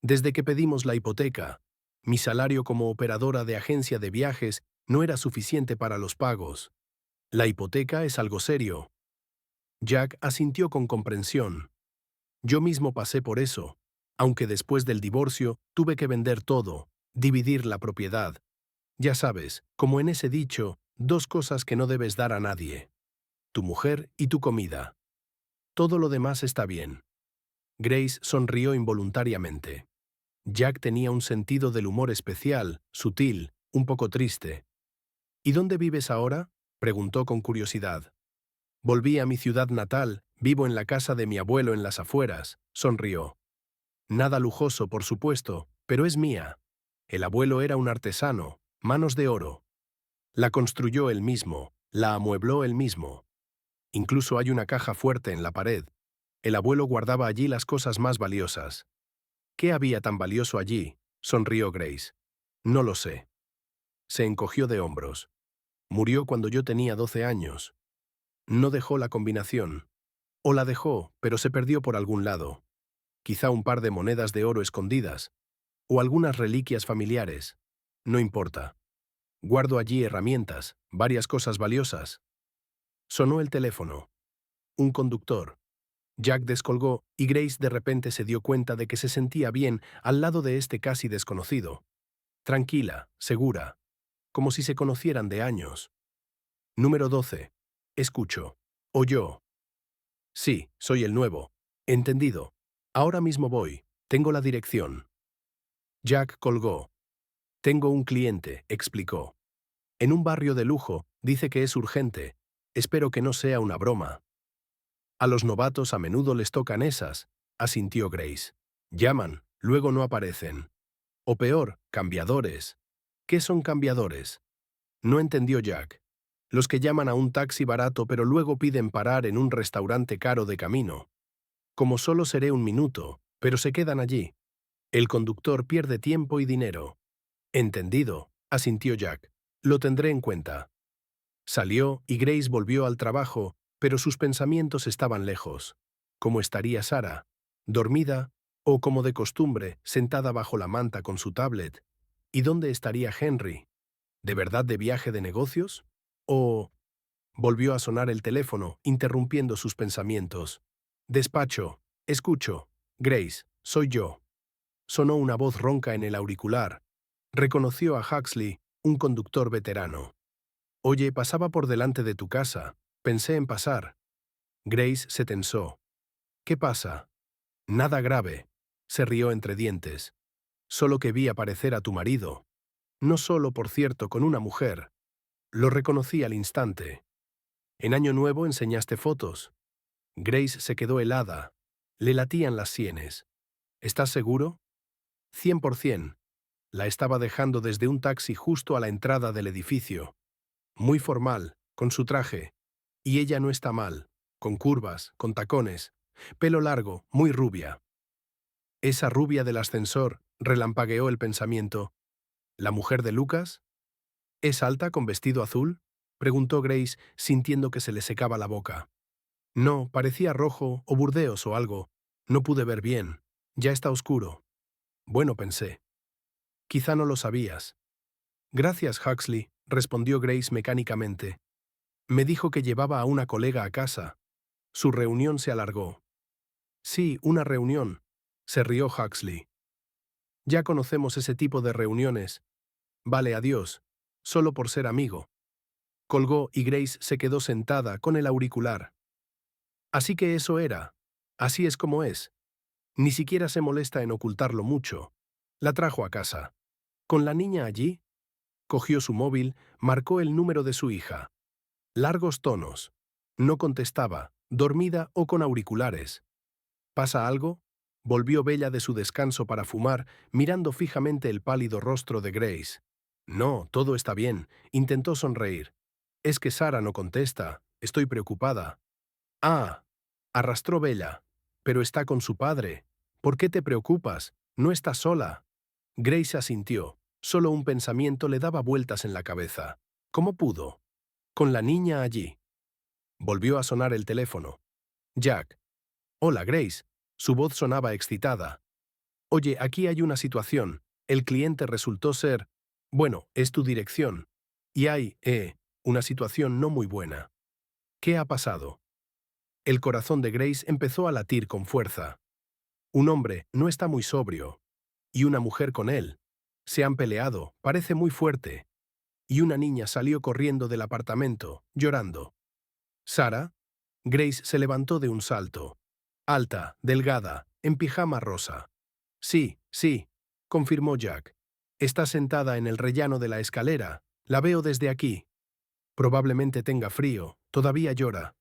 Desde que pedimos la hipoteca. Mi salario como operadora de agencia de viajes no era suficiente para los pagos. La hipoteca es algo serio. Jack asintió con comprensión. Yo mismo pasé por eso, aunque después del divorcio tuve que vender todo, dividir la propiedad. Ya sabes, como en ese dicho, 2 cosas que no debes dar a nadie. Tu mujer y tu comida. Todo lo demás está bien. Grace sonrió involuntariamente. Jack tenía un sentido del humor especial, sutil, un poco triste. ¿Y dónde vives ahora?, preguntó con curiosidad. Volví a mi ciudad natal, vivo en la casa de mi abuelo en las afueras, sonrió. Nada lujoso, por supuesto, pero es mía. El abuelo era un artesano, manos de oro. La construyó él mismo, la amuebló él mismo. Incluso hay una caja fuerte en la pared. El abuelo guardaba allí las cosas más valiosas. ¿Qué había tan valioso allí?, sonrió Grace. No lo sé. Se encogió de hombros. Murió cuando yo tenía 12 años. No dejó la combinación. O la dejó, pero se perdió por algún lado. Quizá un par de monedas de oro escondidas. O algunas reliquias familiares. No importa. Guardo allí herramientas, varias cosas valiosas. Sonó el teléfono. Un conductor. Jack descolgó y Grace de repente se dio cuenta de que se sentía bien al lado de este casi desconocido. Tranquila, segura, como si se conocieran de años. Número 12. Escucho. Oyó. Sí, soy el nuevo. Entendido. Ahora mismo voy. Tengo la dirección. Jack colgó. Tengo un cliente, explicó. En un barrio de lujo, dice que es urgente. Espero que no sea una broma. A los novatos a menudo les tocan esas, asintió Grace. Llaman, luego no aparecen. O peor, cambiadores. ¿Qué son cambiadores? No entendió Jack. Los que llaman a un taxi barato pero luego piden parar en un restaurante caro de camino. Como solo seré un minuto, pero se quedan allí. El conductor pierde tiempo y dinero. Entendido, asintió Jack. Lo tendré en cuenta. Salió y Grace volvió al trabajo, pero sus pensamientos estaban lejos. ¿Cómo estaría Sara? ¿Dormida? ¿O, como de costumbre, sentada bajo la manta con su tablet? ¿Y dónde estaría Henry? ¿De verdad de viaje de negocios? ¿O...? Volvió a sonar el teléfono, interrumpiendo sus pensamientos. Despacho. Escucho. Grace, soy yo. Sonó una voz ronca en el auricular. Reconoció a Huxley, un conductor veterano. Oye, pasaba por delante de tu casa. Pensé en pasar. Grace se tensó. ¿Qué pasa? Nada grave. Se rió entre dientes. Solo que vi aparecer a tu marido. No solo, por cierto, con una mujer. Lo reconocí al instante. En Año Nuevo enseñaste fotos. Grace se quedó helada. Le latían las sienes. ¿Estás seguro? 100%. La estaba dejando desde un taxi justo a la entrada del edificio. Muy formal, con su traje. Y ella no está mal, con curvas, con tacones, pelo largo, muy rubia. Esa rubia del ascensor, relampagueó el pensamiento. ¿La mujer de Lucas? ¿Es alta con vestido azul? Preguntó Grace, sintiendo que se le secaba la boca. No, parecía rojo o burdeos o algo. No pude ver bien. Ya está oscuro. Bueno, pensé. Quizá no lo sabías. Gracias, Huxley, respondió Grace mecánicamente. Me dijo que llevaba a una colega a casa. Su reunión se alargó. Sí, una reunión, se rió Huxley. Ya conocemos ese tipo de reuniones. Vale, adiós. Solo por ser amigo. Colgó y Grace se quedó sentada con el auricular. Así que eso era. Así es como es. Ni siquiera se molesta en ocultarlo mucho. La trajo a casa. ¿Con la niña allí? Cogió su móvil, marcó el número de su hija. Largos tonos. No contestaba, dormida o con auriculares. ¿Pasa algo? Volvió Bella de su descanso para fumar, mirando fijamente el pálido rostro de Grace. No, todo está bien, intentó sonreír. Es que Sara no contesta, estoy preocupada. Ah, arrastró Bella. Pero está con su padre. ¿Por qué te preocupas? No está sola. Grace asintió. Solo un pensamiento le daba vueltas en la cabeza. ¿Cómo pudo? Con la niña allí. Volvió a sonar el teléfono. Jack. Hola, Grace. Su voz sonaba excitada. Oye, aquí hay una situación. El cliente resultó ser... Bueno, es tu dirección. Y hay, una situación no muy buena. ¿Qué ha pasado? El corazón de Grace empezó a latir con fuerza. Un hombre no está muy sobrio. Y una mujer con él. Se han peleado, parece muy fuerte. Y una niña salió corriendo del apartamento, llorando. ¿Sara? Grace se levantó de un salto. Alta, delgada, en pijama rosa. Sí, sí, confirmó Jack. Está sentada en el rellano de la escalera. La veo desde aquí. Probablemente tenga frío, todavía llora.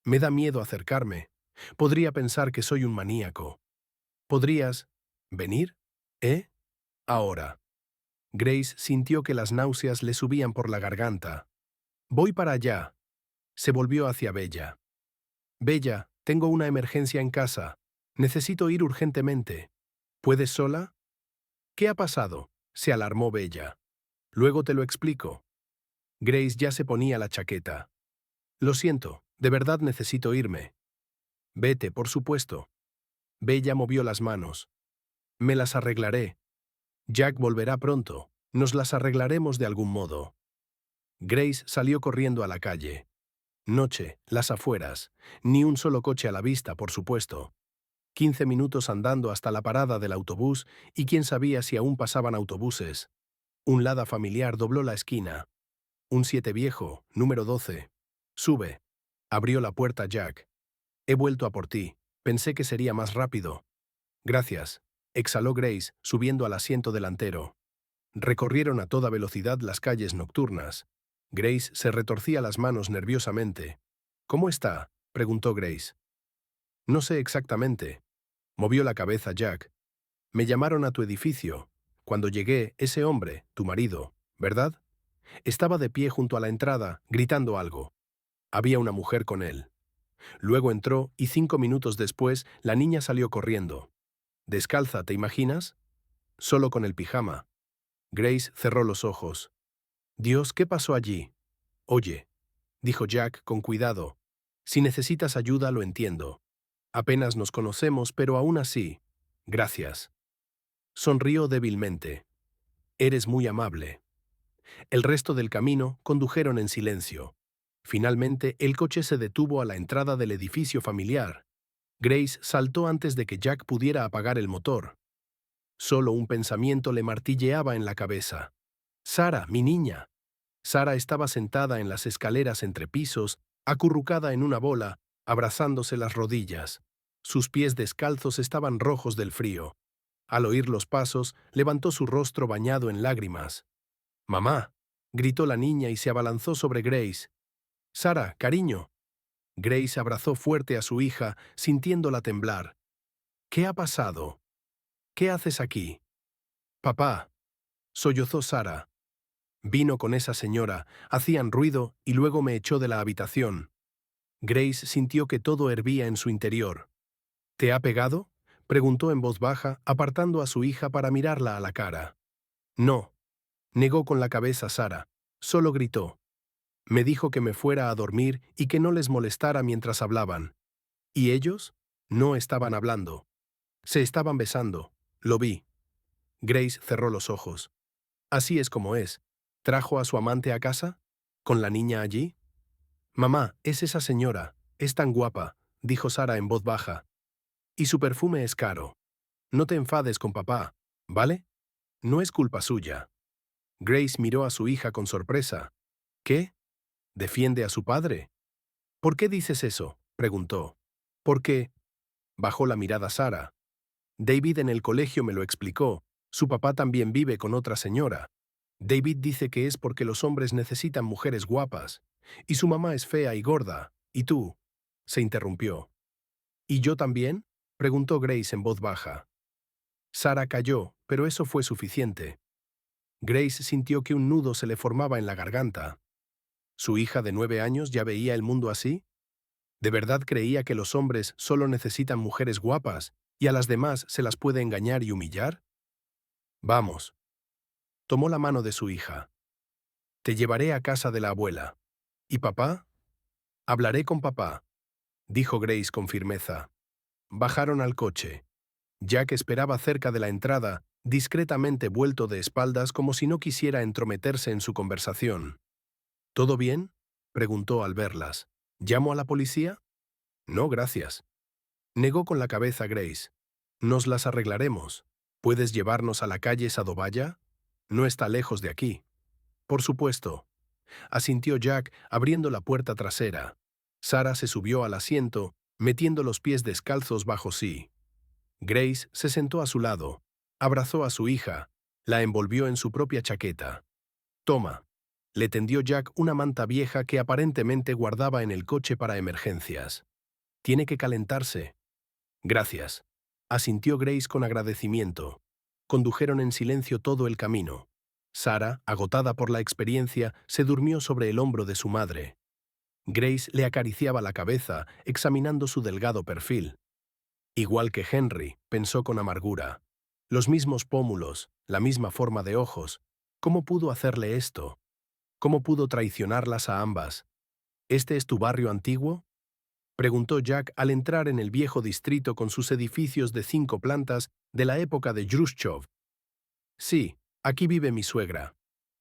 Me da miedo acercarme. Podría pensar que soy un maníaco. ¿Podrías venir? ¿Eh? Ahora. Grace sintió que las náuseas le subían por la garganta. Voy para allá. Se volvió hacia Bella. Bella, tengo una emergencia en casa. Necesito ir urgentemente. ¿Puedes sola? ¿Qué ha pasado? Se alarmó Bella. Luego te lo explico. Grace ya se ponía la chaqueta. Lo siento, de verdad necesito irme. Vete, por supuesto. Bella movió las manos. Me las arreglaré. Jack volverá pronto. Nos las arreglaremos de algún modo. Grace salió corriendo a la calle. Noche, las afueras. Ni un solo coche a la vista, por supuesto. 15 minutos andando hasta la parada del autobús y quién sabía si aún pasaban autobuses. Un Lada familiar dobló la esquina. Un 7 viejo, número 12. Sube. Abrió la puerta Jack. He vuelto a por ti. Pensé que sería más rápido. Gracias. Exhaló Grace, subiendo al asiento delantero. Recorrieron a toda velocidad las calles nocturnas. Grace se retorcía las manos nerviosamente. ¿Cómo está?, preguntó Grace. No sé exactamente. Movió la cabeza Jack. Me llamaron a tu edificio. Cuando llegué, ese hombre, tu marido, ¿verdad? Estaba de pie junto a la entrada, gritando algo. Había una mujer con él. Luego entró y 5 minutos después la niña salió corriendo. Descalza, ¿te imaginas? Solo con el pijama. Grace cerró los ojos. Dios, ¿qué pasó allí? Oye, dijo Jack con cuidado. Si necesitas ayuda, lo entiendo. Apenas nos conocemos, pero aún así. Gracias. Sonrió débilmente. Eres muy amable. El resto del camino condujeron en silencio. Finalmente, el coche se detuvo a la entrada del edificio familiar. Grace saltó antes de que Jack pudiera apagar el motor. Solo un pensamiento le martilleaba en la cabeza. Sara, mi niña. Sara estaba sentada en las escaleras entre pisos, acurrucada en una bola, abrazándose las rodillas. Sus pies descalzos estaban rojos del frío. Al oír los pasos, levantó su rostro bañado en lágrimas. «¡Mamá!», gritó la niña y se abalanzó sobre Grace. «Sara, cariño». Grace abrazó fuerte a su hija, sintiéndola temblar. «¿Qué ha pasado? ¿Qué haces aquí?» «Papá», sollozó Sara. «Vino con esa señora, hacían ruido y luego me echó de la habitación». Grace sintió que todo hervía en su interior. «¿Te ha pegado?», preguntó en voz baja, apartando a su hija para mirarla a la cara. «No», negó con la cabeza Sara. Solo gritó. «Me dijo que me fuera a dormir y que no les molestara mientras hablaban». ¿Y ellos? No estaban hablando. Se estaban besando. Lo vi. Grace cerró los ojos. Así es como es. ¿Trajo a su amante a casa? ¿Con la niña allí? «Mamá, es esa señora. Es tan guapa», dijo Sara en voz baja. «Y su perfume es caro. No te enfades con papá, ¿vale? No es culpa suya». Grace miró a su hija con sorpresa. «¿Qué? ¿Defiende a su padre?» «¿Por qué dices eso?», preguntó. «Porque…», bajó la mirada Sara. «David en el colegio me lo explicó. Su papá también vive con otra señora. David dice que es porque los hombres necesitan mujeres guapas. Y su mamá es fea y gorda. ¿Y tú?», se interrumpió. «¿Y yo también?», preguntó Grace en voz baja. Sara calló, pero eso fue suficiente. Grace sintió que un nudo se le formaba en la garganta. ¿Su hija de 9 años ya veía el mundo así? ¿De verdad creía que los hombres solo necesitan mujeres guapas y a las demás se las puede engañar y humillar? «Vamos». Tomó la mano de su hija. «Te llevaré a casa de la abuela». «¿Y papá?». «Hablaré con papá», dijo Grace con firmeza. Bajaron al coche. Jack esperaba cerca de la entrada, discretamente vuelto de espaldas como si no quisiera entrometerse en su conversación. «¿Todo bien?», preguntó al verlas. «¿Llamo a la policía?». «No, gracias». Negó con la cabeza Grace. «Nos las arreglaremos. ¿Puedes llevarnos a la calle Sadovaya? No está lejos de aquí». «Por supuesto», asintió Jack abriendo la puerta trasera. Sara se subió al asiento, metiendo los pies descalzos bajo sí. Grace se sentó a su lado, abrazó a su hija, la envolvió en su propia chaqueta. «Toma». Le tendió Jack una manta vieja que aparentemente guardaba en el coche para emergencias. «Tiene que calentarse». «Gracias», asintió Grace con agradecimiento. Condujeron en silencio todo el camino. Sara, agotada por la experiencia, se durmió sobre el hombro de su madre. Grace le acariciaba la cabeza, examinando su delgado perfil. Igual que Henry, pensó con amargura. Los mismos pómulos, la misma forma de ojos. ¿Cómo pudo hacerle esto? ¿Cómo pudo traicionarlas a ambas? ¿Este es tu barrio antiguo?, preguntó Jack al entrar en el viejo distrito con sus edificios de 5 plantas de la época de Khrushchev. «Sí, aquí vive mi suegra»,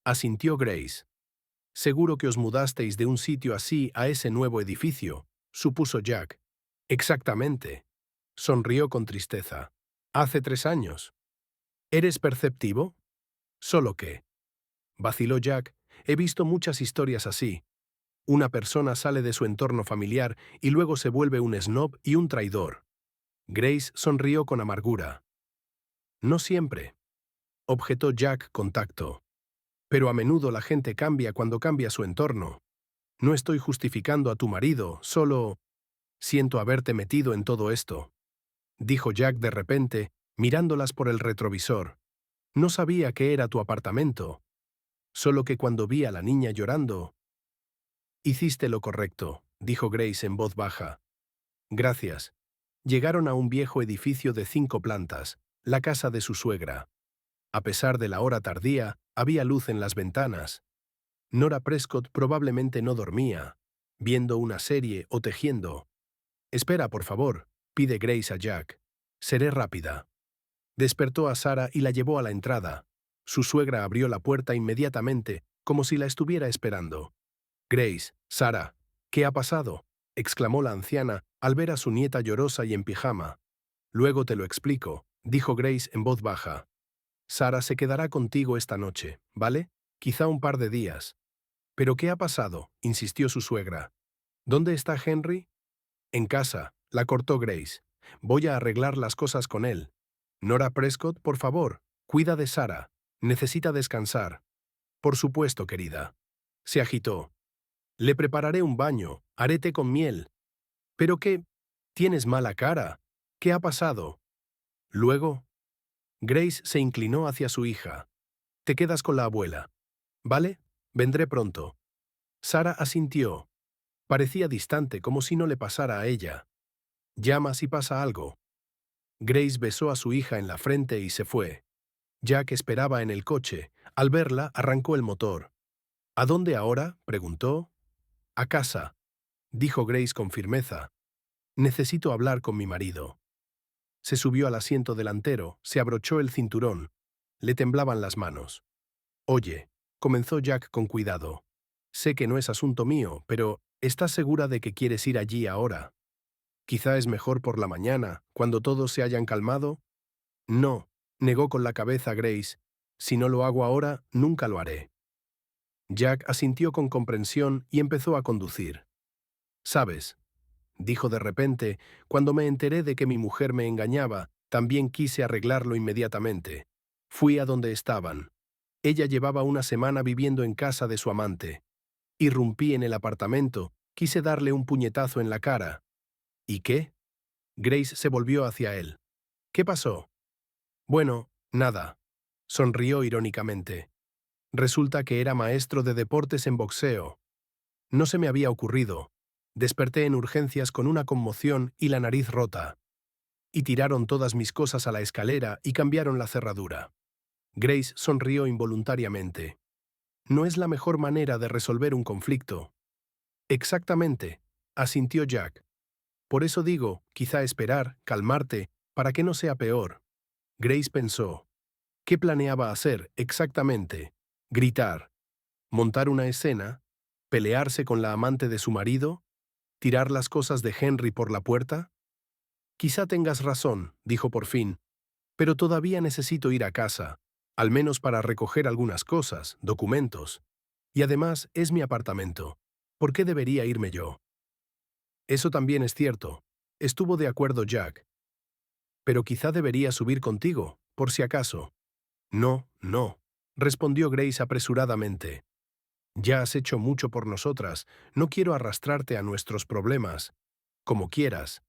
asintió Grace. «Seguro que os mudasteis de un sitio así a ese nuevo edificio», supuso Jack. «Exactamente», sonrió con tristeza. «Hace 3 años». «¿Eres perceptivo?». «¿Solo qué?». Vaciló Jack. He visto muchas historias así. Una persona sale de su entorno familiar y luego se vuelve un snob y un traidor. Grace sonrió con amargura. No siempre, objetó Jack con tacto. Pero a menudo la gente cambia cuando cambia su entorno. No estoy justificando a tu marido, solo siento haberte metido en todo esto, dijo Jack de repente, mirándolas por el retrovisor. No sabía que era tu apartamento. Solo que cuando vi a la niña llorando... Hiciste lo correcto, dijo Grace en voz baja. Gracias. Llegaron a un viejo edificio de 5 plantas, la casa de su suegra. A pesar de la hora tardía, había luz en las ventanas. Nora Prescott probablemente no dormía, viendo una serie o tejiendo. Espera, por favor, pide Grace a Jack. Seré rápida. Despertó a Sarah y la llevó a la entrada. Su suegra abrió la puerta inmediatamente, como si la estuviera esperando. Grace, Sarah, ¿qué ha pasado?, exclamó la anciana al ver a su nieta llorosa y en pijama. Luego te lo explico, dijo Grace en voz baja. Sarah se quedará contigo esta noche, ¿vale? Quizá un par de días. ¿Pero qué ha pasado?, insistió su suegra. ¿Dónde está Henry? En casa, la cortó Grace. Voy a arreglar las cosas con él. Nora Prescott, por favor, cuida de Sarah. Necesita descansar. Por supuesto, querida. Se agitó. Le prepararé un baño, haré té con miel. ¿Pero qué? Tienes mala cara. ¿Qué ha pasado? Luego, Grace se inclinó hacia su hija. Te quedas con la abuela. ¿Vale? Vendré pronto. Sarah asintió. Parecía distante, como si no le pasara a ella. Llama si pasa algo. Grace besó a su hija en la frente y se fue. Jack esperaba en el coche. Al verla, arrancó el motor. ¿A dónde ahora?, preguntó. A casa, dijo Grace con firmeza. Necesito hablar con mi marido. Se subió al asiento delantero, se abrochó el cinturón. Le temblaban las manos. Oye, comenzó Jack con cuidado. Sé que no es asunto mío, pero ¿estás segura de que quieres ir allí ahora? Quizá es mejor por la mañana, cuando todos se hayan calmado. No, negó con la cabeza Grace. Si no lo hago ahora, nunca lo haré. Jack asintió con comprensión y empezó a conducir. ¿Sabes?, dijo de repente, cuando me enteré de que mi mujer me engañaba, también quise arreglarlo inmediatamente. Fui a donde estaban. Ella llevaba una semana viviendo en casa de su amante. Irrumpí en el apartamento, quise darle un puñetazo en la cara. ¿Y qué? Grace se volvió hacia él. ¿Qué pasó? Bueno, nada. Sonrió irónicamente. Resulta que era maestro de deportes en boxeo. No se me había ocurrido. Desperté en urgencias con una conmoción y la nariz rota. Y tiraron todas mis cosas a la escalera y cambiaron la cerradura. Grace sonrió involuntariamente. No es la mejor manera de resolver un conflicto. Exactamente, asintió Jack. Por eso digo, quizá esperar, calmarte, para que no sea peor. Grace pensó. ¿Qué planeaba hacer exactamente? ¿Gritar? ¿Montar una escena? ¿Pelearse con la amante de su marido? ¿Tirar las cosas de Henry por la puerta? Quizá tengas razón, dijo por fin, pero todavía necesito ir a casa, al menos para recoger algunas cosas, documentos. Y además es mi apartamento. ¿Por qué debería irme yo? Eso también es cierto. Estuvo de acuerdo Jack. Pero quizá debería subir contigo, por si acaso. No, no, respondió Grace apresuradamente. Ya has hecho mucho por nosotras, no quiero arrastrarte a nuestros problemas. Como quieras.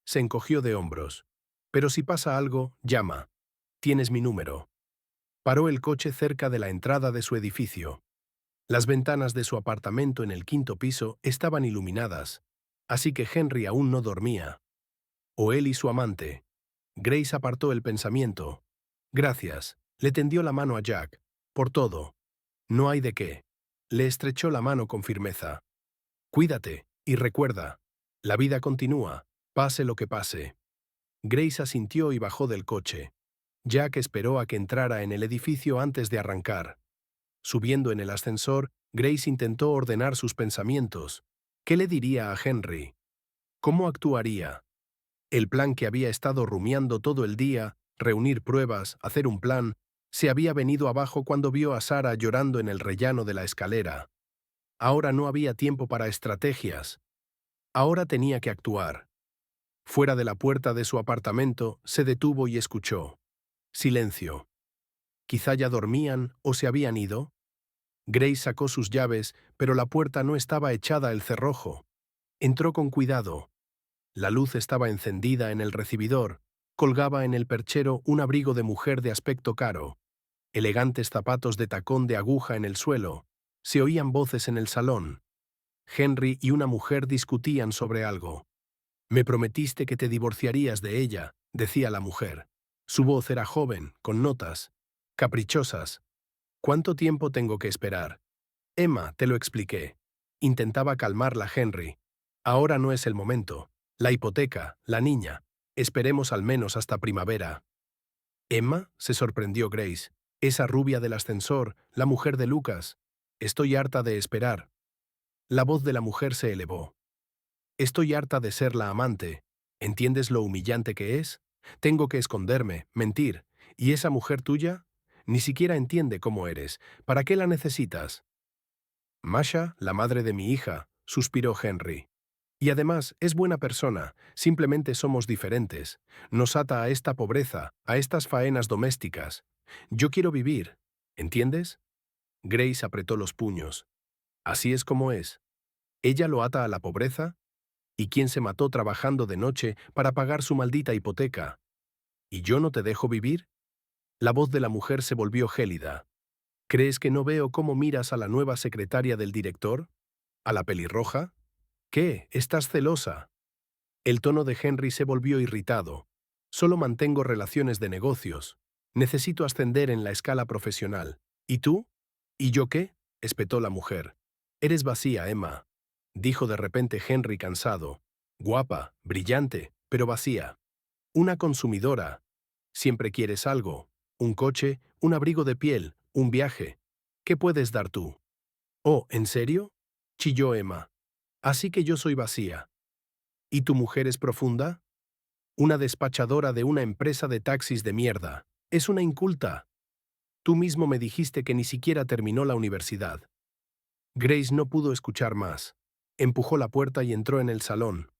Se encogió de hombros. Pero si pasa algo, llama. Tienes mi número. Paró el coche cerca de la entrada de su edificio. Las ventanas de su apartamento en el 5.º piso estaban iluminadas, así que Henry aún no dormía. O él y su amante. Grace apartó el pensamiento. Gracias. Le tendió la mano a Jack. Por todo. No hay de qué. Le estrechó la mano con firmeza. Cuídate, y recuerda. La vida continúa, pase lo que pase. Grace asintió y bajó del coche. Jack esperó a que entrara en el edificio antes de arrancar. Subiendo en el ascensor, Grace intentó ordenar sus pensamientos. ¿Qué le diría a Henry? ¿Cómo actuaría? El plan que había estado rumiando todo el día, reunir pruebas, hacer un plan, Se había venido abajo cuando vio a Sara llorando en el rellano de la escalera. Ahora no había tiempo para estrategias. Ahora tenía que actuar. Fuera de la puerta de su apartamento, se detuvo y escuchó. Silencio. Quizá ya dormían o se habían ido. Grace sacó sus llaves, pero la puerta no estaba echada al cerrojo. Entró con cuidado. La luz estaba encendida en el recibidor. Colgaba en el perchero un abrigo de mujer de aspecto caro. Elegantes zapatos de tacón de aguja en el suelo. Se oían voces en el salón. Henry y una mujer discutían sobre algo. «Me prometiste que te divorciarías de ella», decía la mujer. Su voz era joven, con notas caprichosas. «¿Cuánto tiempo tengo que esperar?» «Emma, te lo expliqué». Intentaba calmarla Henry. «Ahora no es el momento. La hipoteca, la niña. Esperemos al menos hasta primavera». «¿Emma?», se sorprendió Grace. «Esa rubia del ascensor, la mujer de Lucas. Estoy harta de esperar». La voz de la mujer se elevó. «Estoy harta de ser la amante. ¿Entiendes lo humillante que es? Tengo que esconderme, mentir. ¿Y esa mujer tuya? Ni siquiera entiende cómo eres. ¿Para qué la necesitas?» «Masha, la madre de mi hija», suspiró Henry. «Y además es buena persona, simplemente somos diferentes. Nos ata a esta pobreza, a estas faenas domésticas. Yo quiero vivir. ¿Entiendes?» Grace apretó los puños. «¿Así es como es? ¿Ella lo ata a la pobreza? ¿Y quién se mató trabajando de noche para pagar su maldita hipoteca? ¿Y yo no te dejo vivir?» La voz de la mujer se volvió gélida. «¿Crees que no veo cómo miras a la nueva secretaria del director? ¿A la pelirroja? ¿Qué? ¿Estás celosa?» El tono de Henry se volvió irritado. «Solo mantengo relaciones de negocios. Necesito ascender en la escala profesional. ¿Y tú? ¿Y yo qué?», espetó la mujer. «Eres vacía, Emma», dijo de repente Henry cansado. «Guapa, brillante, pero vacía. Una consumidora. Siempre quieres algo. Un coche, un abrigo de piel, un viaje. ¿Qué puedes dar tú?» «Oh, ¿en serio?», chilló Emma. «Así que yo soy vacía. ¿Y tu mujer es profunda? Una despachadora de una empresa de taxis de mierda. Es una inculta. Tú mismo me dijiste que ni siquiera terminó la universidad». Grace no pudo escuchar más. Empujó la puerta y entró en el salón.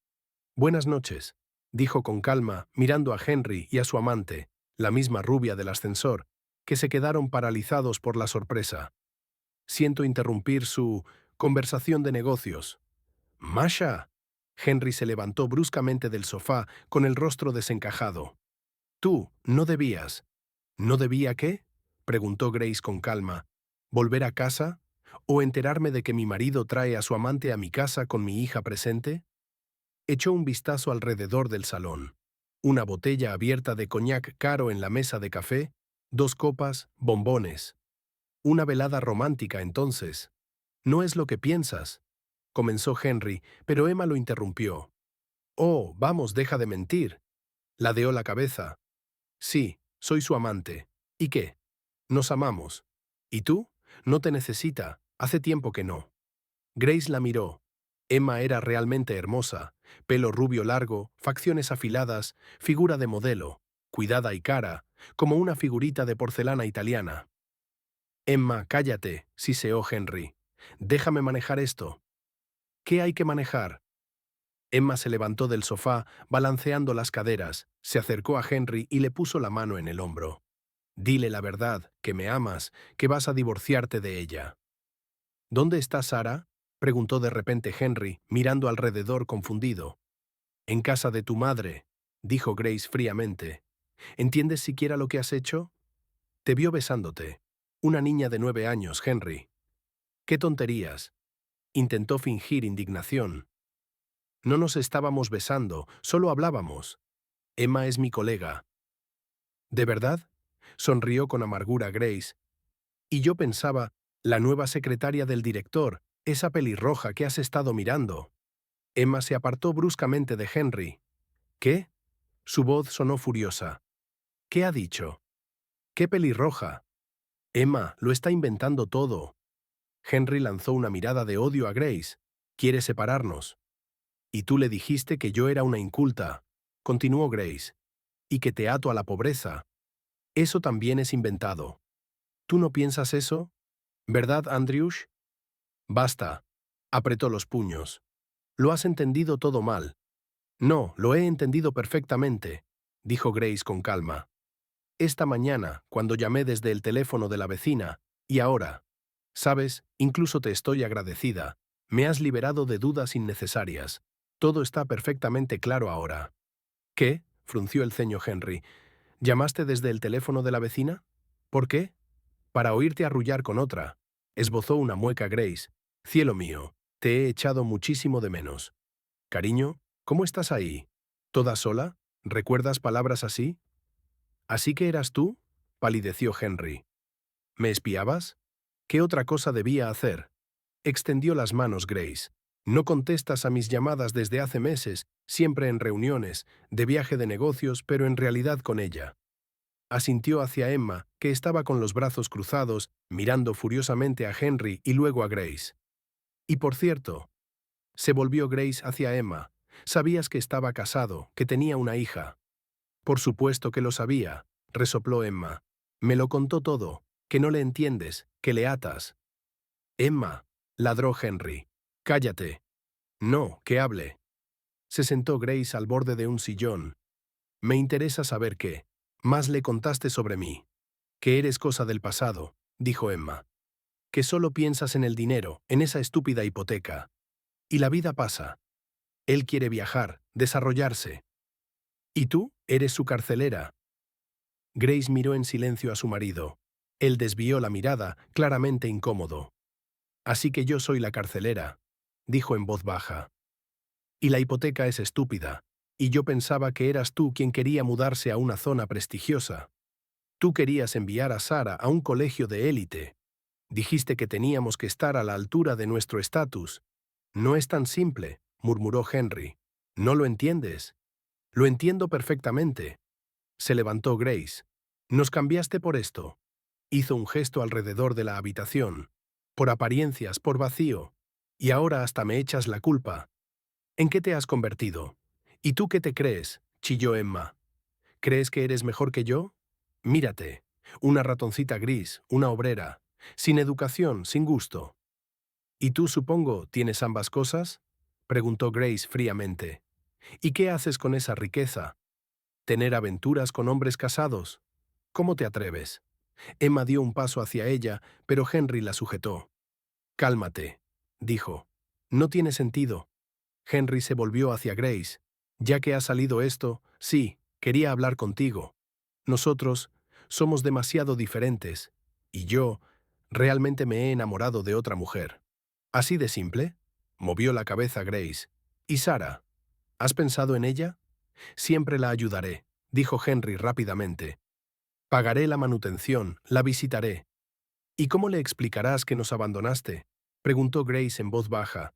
«Buenas noches», dijo con calma, mirando a Henry y a su amante, la misma rubia del ascensor, que se quedaron paralizados por la sorpresa. «Siento interrumpir su conversación de negocios». «Masha». Henry se levantó bruscamente del sofá con el rostro desencajado. «Tú, no debías». «¿No debía qué?», preguntó Grace con calma. «¿Volver a casa? ¿O enterarme de que mi marido trae a su amante a mi casa con mi hija presente?» Echó un vistazo alrededor del salón. Una botella abierta de coñac caro en la mesa de café, 2 copas, bombones. Una velada romántica, entonces. «No es lo que piensas», comenzó Henry, pero Emma lo interrumpió. «Oh, vamos, deja de mentir». Ladeó la cabeza. «Sí, soy su amante. ¿Y qué? Nos amamos. ¿Y tú? No te necesita. Hace tiempo que no». Grace la miró. Emma era realmente hermosa. Pelo rubio largo, facciones afiladas, figura de modelo, cuidada y cara, como una figurita de porcelana italiana. «Emma, cállate», siseó Henry. «Déjame manejar esto». «¿Qué hay que manejar?» Emma se levantó del sofá, balanceando las caderas, se acercó a Henry y le puso la mano en el hombro. «Dile la verdad, que me amas, que vas a divorciarte de ella». «¿Dónde está Sara?», preguntó de repente Henry, mirando alrededor confundido. «En casa de tu madre», dijo Grace fríamente. «¿Entiendes siquiera lo que has hecho? Te vio besándote. Una niña de 9 años, Henry». «¡Qué tonterías!», intentó fingir indignación. «No nos estábamos besando, solo hablábamos. Emma es mi colega». «¿De verdad?», sonrió con amargura Grace. «Y yo pensaba, la nueva secretaria del director, esa pelirroja que has estado mirando». Emma se apartó bruscamente de Henry. «¿Qué?». Su voz sonó furiosa. «¿Qué ha dicho?». «¿Qué pelirroja?». «Emma, lo está inventando todo». Henry lanzó una mirada de odio a Grace. «Quiere separarnos». «Y tú le dijiste que yo era una inculta», continuó Grace, «y que te ato a la pobreza». Eso también es inventado. ¿Tú no piensas eso? ¿Verdad, Andrews? Basta. Apretó los puños. Lo has entendido todo mal. No, lo he entendido perfectamente, dijo Grace con calma. Esta mañana, cuando llamé desde el teléfono de la vecina, y ahora. Sabes, incluso te estoy agradecida. Me has liberado de dudas innecesarias. Todo está perfectamente claro ahora. ¿Qué? Frunció el ceño Henry. ¿Llamaste desde el teléfono de la vecina? ¿Por qué? Para oírte arrullar con otra. Esbozó una mueca Grace. Cielo mío, te he echado muchísimo de menos. Cariño, ¿cómo estás ahí? ¿Toda sola? ¿Recuerdas palabras así? ¿Así que eras tú? Palideció Henry. ¿Me espiabas? ¿Qué otra cosa debía hacer? Extendió las manos Grace. No contestas a mis llamadas desde hace meses, siempre en reuniones, de viaje de negocios, pero en realidad con ella. Asintió hacia Emma, que estaba con los brazos cruzados, mirando furiosamente a Henry y luego a Grace. Y por cierto, se volvió Grace hacia Emma. Sabías que estaba casado, que tenía una hija. Por supuesto que lo sabía, resopló Emma. Me lo contó todo, que no le entiendes, que le atas. Emma, ladró Henry. Cállate. No, que hable. Se sentó Grace al borde de un sillón. Me interesa saber qué. Más le contaste sobre mí. Que eres cosa del pasado, dijo Emma. Que solo piensas en el dinero, en esa estúpida hipoteca. Y la vida pasa. Él quiere viajar, desarrollarse. ¿Y tú? Eres su carcelera. Grace miró en silencio a su marido. Él desvió la mirada, claramente incómodo. Así que yo soy la carcelera, dijo en voz baja. Y la hipoteca es estúpida. Y yo pensaba que eras tú quien quería mudarse a una zona prestigiosa. Tú querías enviar a Sara a un colegio de élite. Dijiste que teníamos que estar a la altura de nuestro estatus. No es tan simple, murmuró Henry. ¿No lo entiendes? Lo entiendo perfectamente. Se levantó Grace. Nos cambiaste por esto. Hizo un gesto alrededor de la habitación. Por apariencias, por vacío. Y ahora hasta me echas la culpa. ¿En qué te has convertido? ¿Y tú qué te crees? Chilló Emma. ¿Crees que eres mejor que yo? Mírate. Una ratoncita gris, una obrera. Sin educación, sin gusto. ¿Y tú, supongo, tienes ambas cosas? Preguntó Grace fríamente. ¿Y qué haces con esa riqueza? ¿Tener aventuras con hombres casados? ¿Cómo te atreves? Emma dio un paso hacia ella, pero Henry la sujetó. Cálmate, dijo. No tiene sentido. Henry se volvió hacia Grace. Ya que ha salido esto, sí, quería hablar contigo. Nosotros somos demasiado diferentes, y yo realmente me he enamorado de otra mujer. ¿Así de simple? Movió la cabeza Grace. ¿Y Sara? ¿Has pensado en ella? Siempre la ayudaré, dijo Henry rápidamente. Pagaré la manutención, la visitaré. ¿Y cómo le explicarás que nos abandonaste? Preguntó Grace en voz baja.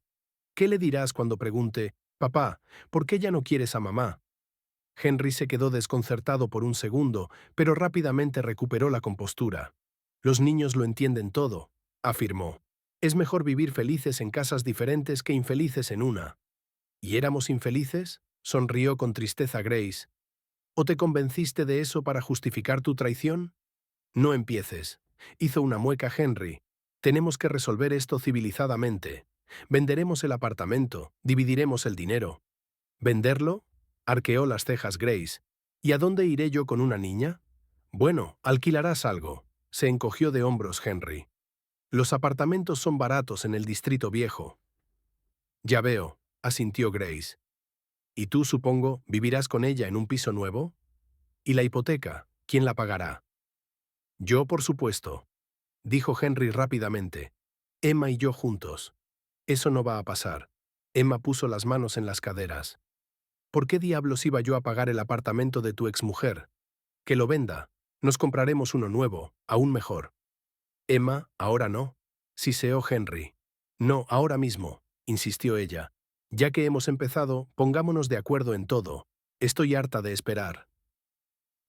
¿Qué le dirás cuando pregunte, papá, ¿por qué ya no quieres a mamá? Henry se quedó desconcertado por un segundo, pero rápidamente recuperó la compostura. Los niños lo entienden todo, afirmó. Es mejor vivir felices en casas diferentes que infelices en una. ¿Y éramos infelices? Sonrió con tristeza Grace. ¿O te convenciste de eso para justificar tu traición? No empieces. Hizo una mueca Henry. Tenemos que resolver esto civilizadamente. Venderemos el apartamento, dividiremos el dinero. ¿Venderlo? Arqueó las cejas Grace. ¿Y a dónde iré yo con una niña? Bueno, alquilarás algo. Se encogió de hombros Henry. Los apartamentos son baratos en el distrito viejo. Ya veo, asintió Grace. ¿Y tú, supongo, vivirás con ella en un piso nuevo? ¿Y la hipoteca? ¿Quién la pagará? Yo, por supuesto, dijo Henry rápidamente. Emma y yo juntos. Eso no va a pasar. Emma puso las manos en las caderas. ¿Por qué diablos iba yo a pagar el apartamento de tu exmujer? Que lo venda. Nos compraremos uno nuevo, aún mejor. Emma, ahora no. Siseó Henry. No, ahora mismo, insistió ella. Ya que hemos empezado, pongámonos de acuerdo en todo. Estoy harta de esperar.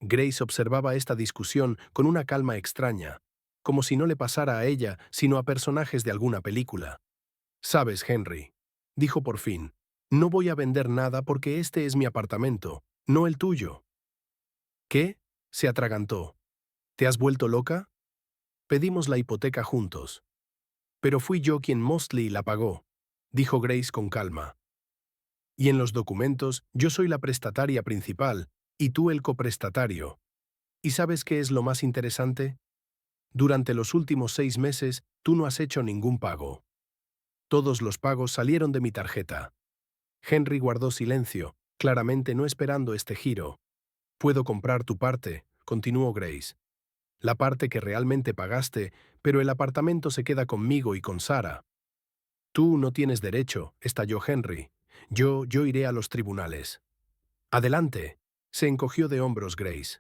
Grace observaba esta discusión con una calma extraña, como si no le pasara a ella, sino a personajes de alguna película. «Sabes, Henry», dijo por fin, «no voy a vender nada porque este es mi apartamento, no el tuyo». «¿Qué?», se atragantó. ¿Te has vuelto loca? Pedimos la hipoteca juntos. Pero fui yo quien mostly la pagó, dijo Grace con calma. Y en los documentos, yo soy la prestataria principal y tú el coprestatario. ¿Y sabes qué es lo más interesante? Durante los últimos 6 meses, tú no has hecho ningún pago. Todos los pagos salieron de mi tarjeta. Henry guardó silencio, claramente no esperando este giro. Puedo comprar tu parte, continuó Grace. La parte que realmente pagaste, pero el apartamento se queda conmigo y con Sara. Tú no tienes derecho, estalló Henry. Yo iré a los tribunales. Adelante. Se encogió de hombros Grace.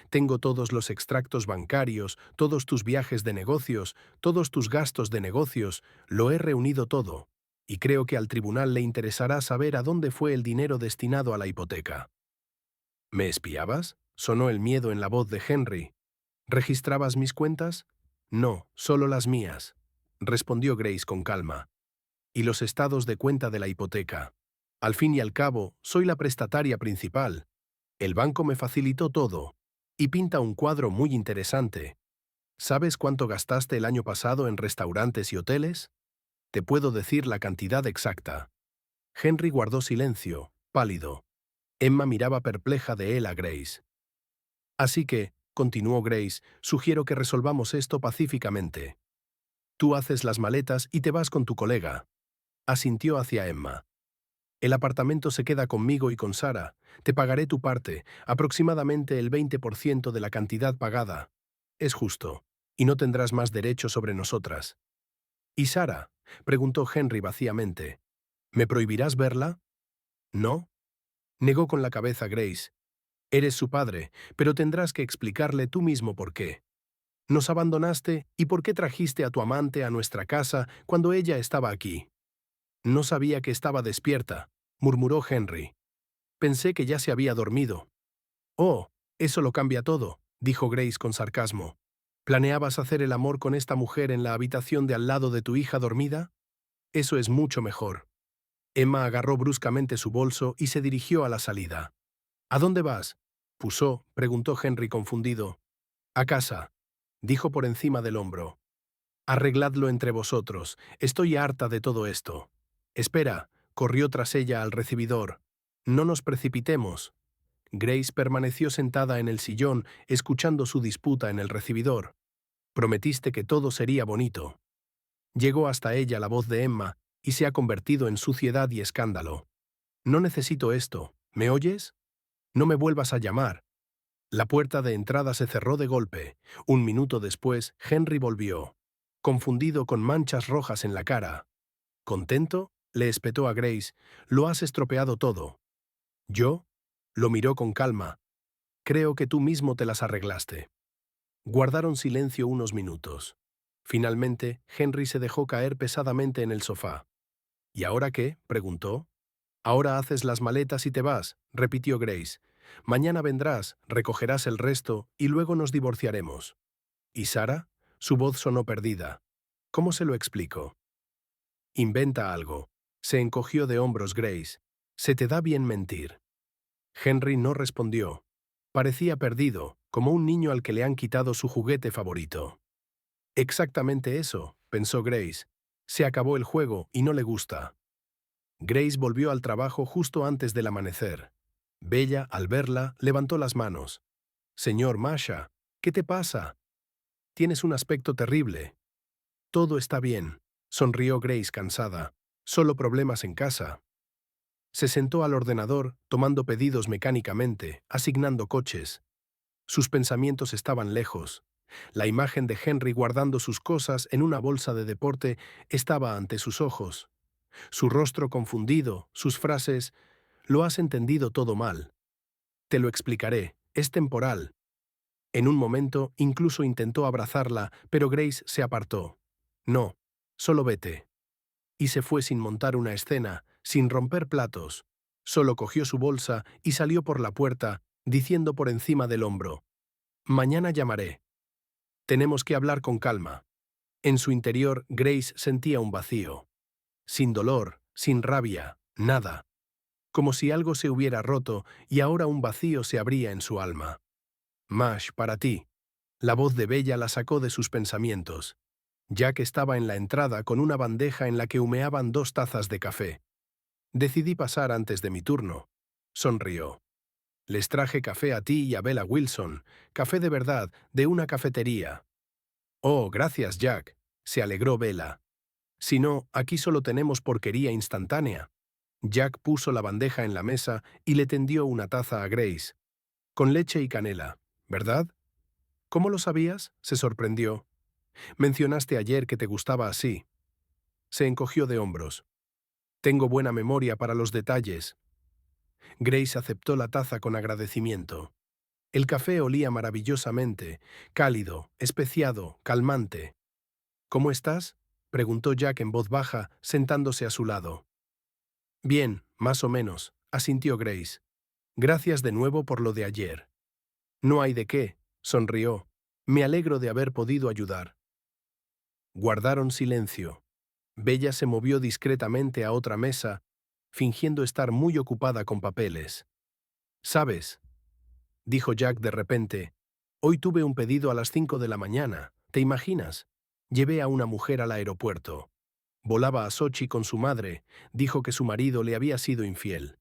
Tengo todos los extractos bancarios, todos tus viajes de negocios, todos tus gastos de negocios, lo he reunido todo. Y creo que al tribunal le interesará saber a dónde fue el dinero destinado a la hipoteca. ¿Me espiabas? Sonó el miedo en la voz de Henry. ¿Registrabas mis cuentas? No, solo las mías, respondió Grace con calma. Y los estados de cuenta de la hipoteca. Al fin y al cabo, soy la prestataria principal. El banco me facilitó todo. Y pinta un cuadro muy interesante. ¿Sabes cuánto gastaste el año pasado en restaurantes y hoteles? Te puedo decir la cantidad exacta. Henry guardó silencio, pálido. Emma miraba perpleja de él a Grace. Así que, continuó Grace, sugiero que resolvamos esto pacíficamente. Tú haces las maletas y te vas con tu colega. Asintió hacia Emma. El apartamento se queda conmigo y con Sara. Te pagaré tu parte, aproximadamente el 20% de la cantidad pagada. Es justo. Y no tendrás más derecho sobre nosotras. ¿Y Sara? Preguntó Henry vacíamente. ¿Me prohibirás verla? No. Negó con la cabeza Grace. Eres su padre, pero tendrás que explicarle tú mismo por qué. Nos abandonaste y por qué trajiste a tu amante a nuestra casa cuando ella estaba aquí. No sabía que estaba despierta, murmuró Henry. Pensé que ya se había dormido. Oh, eso lo cambia todo, dijo Grace con sarcasmo. ¿Planeabas hacer el amor con esta mujer en la habitación de al lado de tu hija dormida? Eso es mucho mejor. Emma agarró bruscamente su bolso y se dirigió a la salida. ¿A dónde vas? Pusó, preguntó Henry confundido. A casa, dijo por encima del hombro. Arregladlo entre vosotros, estoy harta de todo esto. Espera, corrió tras ella al recibidor. No nos precipitemos. Grace permaneció sentada en el sillón, escuchando su disputa en el recibidor. Prometiste que todo sería bonito. Llegó hasta ella la voz de Emma y se ha convertido en suciedad y escándalo. No necesito esto, ¿me oyes? No me vuelvas a llamar. La puerta de entrada se cerró de golpe. Un minuto después, Henry volvió, confundido con manchas rojas en la cara. ¿Contento? Le espetó a Grace. Lo has estropeado todo. ¿Yo? Lo miró con calma. Creo que tú mismo te las arreglaste. Guardaron silencio unos minutos. Finalmente, Henry se dejó caer pesadamente en el sofá. ¿Y ahora qué? Preguntó. Ahora haces las maletas y te vas, repitió Grace. Mañana vendrás, recogerás el resto y luego nos divorciaremos. ¿Y Sara? Su voz sonó perdida. ¿Cómo se lo explico? Inventa algo. Se encogió de hombros Grace. Se te da bien mentir. Henry no respondió. Parecía perdido, como un niño al que le han quitado su juguete favorito. Exactamente eso, pensó Grace. Se acabó el juego y no le gusta. Grace volvió al trabajo justo antes del amanecer. Bella, al verla, levantó las manos. «Señor Masha, ¿qué te pasa? Tienes un aspecto terrible». «Todo está bien», sonrió Grace cansada. «Solo problemas en casa». Se sentó al ordenador, tomando pedidos mecánicamente, asignando coches. Sus pensamientos estaban lejos. La imagen de Henry guardando sus cosas en una bolsa de deporte estaba ante sus ojos. Su rostro confundido, sus frases, «Lo has entendido todo mal». «Te lo explicaré, es temporal». En un momento incluso intentó abrazarla, pero Grace se apartó. «No, solo vete». Y se fue sin montar una escena, sin romper platos. Solo cogió su bolsa y salió por la puerta, diciendo por encima del hombro: «Mañana llamaré. Tenemos que hablar con calma». En su interior, Grace sentía un vacío. Sin dolor, sin rabia, nada. Como si algo se hubiera roto y ahora un vacío se abría en su alma. «Mash, para ti». La voz de Bella la sacó de sus pensamientos. Jack estaba en la entrada con una bandeja en la que humeaban 2 tazas de café. Decidí pasar antes de mi turno. Sonrió. Les traje café a ti y a Bella Wilson, café de verdad, de una cafetería. Oh, gracias, Jack, se alegró Bella. Si no, aquí solo tenemos porquería instantánea. Jack puso la bandeja en la mesa y le tendió una taza a Grace. Con leche y canela, ¿verdad? ¿Cómo lo sabías? Se sorprendió. Mencionaste ayer que te gustaba así. Se encogió de hombros. Tengo buena memoria para los detalles. Grace aceptó la taza con agradecimiento. El café olía maravillosamente, cálido, especiado, calmante. ¿Cómo estás? Preguntó Jack en voz baja, sentándose a su lado. Bien, más o menos, asintió Grace. Gracias de nuevo por lo de ayer. No hay de qué, sonrió. Me alegro de haber podido ayudar. Guardaron silencio. Bella se movió discretamente a otra mesa, fingiendo estar muy ocupada con papeles. ¿Sabes? Dijo Jack de repente. Hoy tuve un pedido a las 5 de la mañana. ¿Te imaginas? Llevé a una mujer al aeropuerto. Volaba a Sochi con su madre. Dijo que su marido le había sido infiel.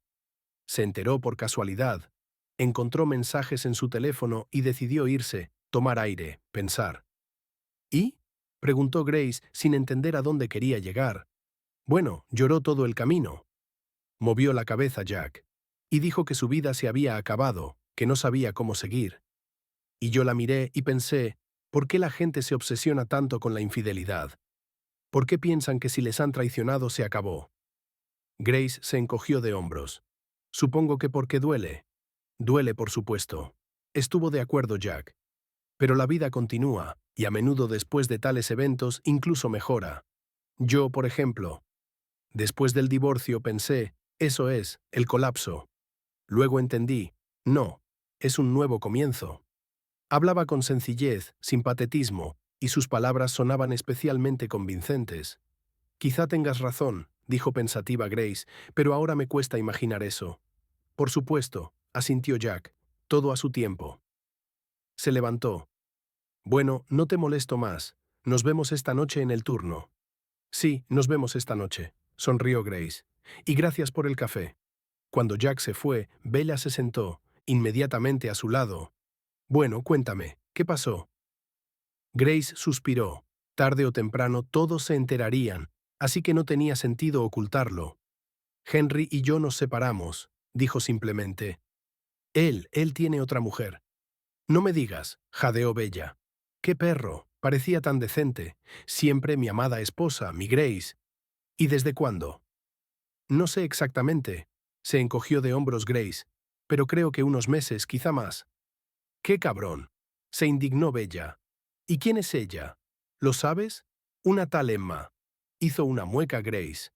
Se enteró por casualidad. Encontró mensajes en su teléfono y decidió irse, tomar aire, pensar. ¿Y? Preguntó Grace sin entender a dónde quería llegar. Bueno, lloró todo el camino. Movió la cabeza Jack. Y dijo que su vida se había acabado, que no sabía cómo seguir. Y yo la miré y pensé, ¿por qué la gente se obsesiona tanto con la infidelidad? ¿Por qué piensan que si les han traicionado se acabó? Grace se encogió de hombros. Supongo que porque duele. Duele, por supuesto. Estuvo de acuerdo Jack. Pero la vida continúa, y a menudo después de tales eventos incluso mejora. Yo, por ejemplo, después del divorcio pensé, eso es, el colapso. Luego entendí, no, es un nuevo comienzo. Hablaba con sencillez, sin patetismo, y sus palabras sonaban especialmente convincentes. Quizá tengas razón, dijo pensativa Grace, pero ahora me cuesta imaginar eso. Por supuesto, asintió Jack, todo a su tiempo. Se levantó. Bueno, no te molesto más. Nos vemos esta noche en el turno. Sí, nos vemos esta noche, sonrió Grace. Y gracias por el café. Cuando Jack se fue, Bella se sentó, inmediatamente a su lado. Bueno, cuéntame, ¿qué pasó? Grace suspiró. Tarde o temprano todos se enterarían, así que no tenía sentido ocultarlo. Henry y yo nos separamos, dijo simplemente. Él tiene otra mujer. No me digas, jadeó Bella. ¡Qué perro! Parecía tan decente. Siempre mi amada esposa, mi Grace. ¿Y desde cuándo? No sé exactamente. Se encogió de hombros Grace, pero creo que unos meses, quizá más. ¡Qué cabrón! Se indignó Bella. ¿Y quién es ella? ¿Lo sabes? Una tal Emma. Hizo una mueca Grace.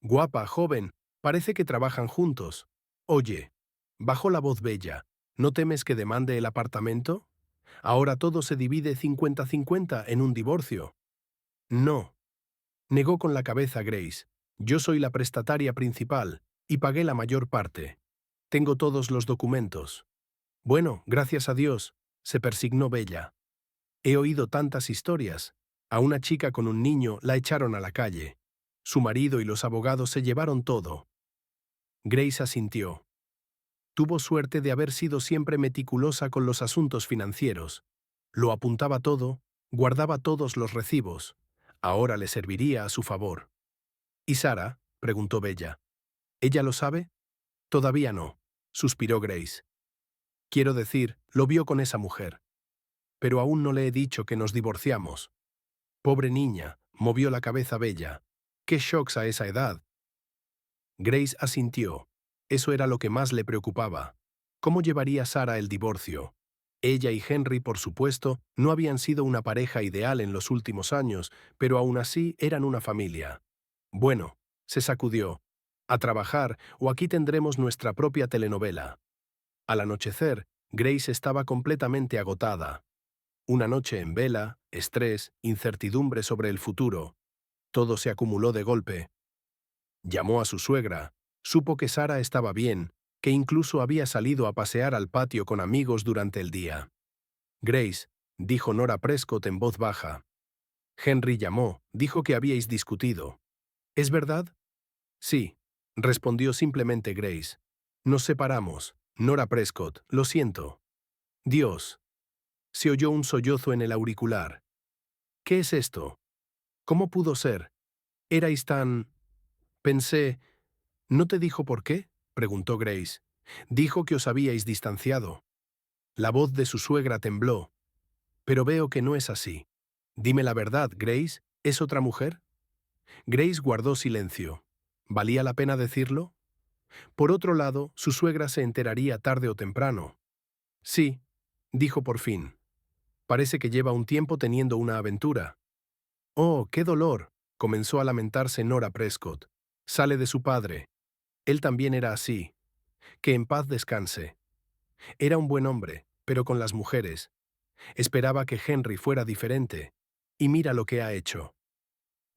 Guapa, joven, parece que trabajan juntos. Oye, bajó la voz Bella, ¿no temes que demande el apartamento? Ahora todo se divide 50-50 en un divorcio. No, negó con la cabeza Grace. Yo soy la prestataria principal y pagué la mayor parte. Tengo todos los documentos. Bueno, gracias a Dios, se persignó Bella. He oído tantas historias. A una chica con un niño la echaron a la calle. Su marido y los abogados se llevaron todo. Grace asintió. Tuvo suerte de haber sido siempre meticulosa con los asuntos financieros. Lo apuntaba todo, guardaba todos los recibos. Ahora le serviría a su favor. ¿Y Sara? Preguntó Bella. ¿Ella lo sabe? Todavía no, suspiró Grace. Quiero decir, lo vio con esa mujer. Pero aún no le he dicho que nos divorciamos. Pobre niña, movió la cabeza Bella. ¡Qué shocks a esa edad! Grace asintió. Eso era lo que más le preocupaba. ¿Cómo llevaría Sara el divorcio? Ella y Henry, por supuesto, no habían sido una pareja ideal en los últimos años, pero aún así eran una familia. Bueno, se sacudió. A trabajar, o aquí tendremos nuestra propia telenovela. Al anochecer, Grace estaba completamente agotada. Una noche en vela, estrés, incertidumbre sobre el futuro. Todo se acumuló de golpe. Llamó a su suegra. Supo que Sara estaba bien, que incluso había salido a pasear al patio con amigos durante el día. Grace, dijo Nora Prescott en voz baja. Henry llamó, dijo que habíais discutido. ¿Es verdad? Sí, respondió simplemente Grace. Nos separamos. Nora Prescott, lo siento. Dios. Se oyó un sollozo en el auricular. ¿Qué es esto? ¿Cómo pudo ser? Erais tan... Pensé... ¿No te dijo por qué? Preguntó Grace. Dijo que os habíais distanciado. La voz de su suegra tembló. Pero veo que no es así. Dime la verdad, Grace, ¿es otra mujer? Grace guardó silencio. ¿Valía la pena decirlo? Por otro lado, su suegra se enteraría tarde o temprano. Sí, dijo por fin. Parece que lleva un tiempo teniendo una aventura. Oh, qué dolor, comenzó a lamentarse Nora Prescott. Sale de su padre. Él también era así. Que en paz descanse. Era un buen hombre, pero con las mujeres. Esperaba que Henry fuera diferente. Y mira lo que ha hecho.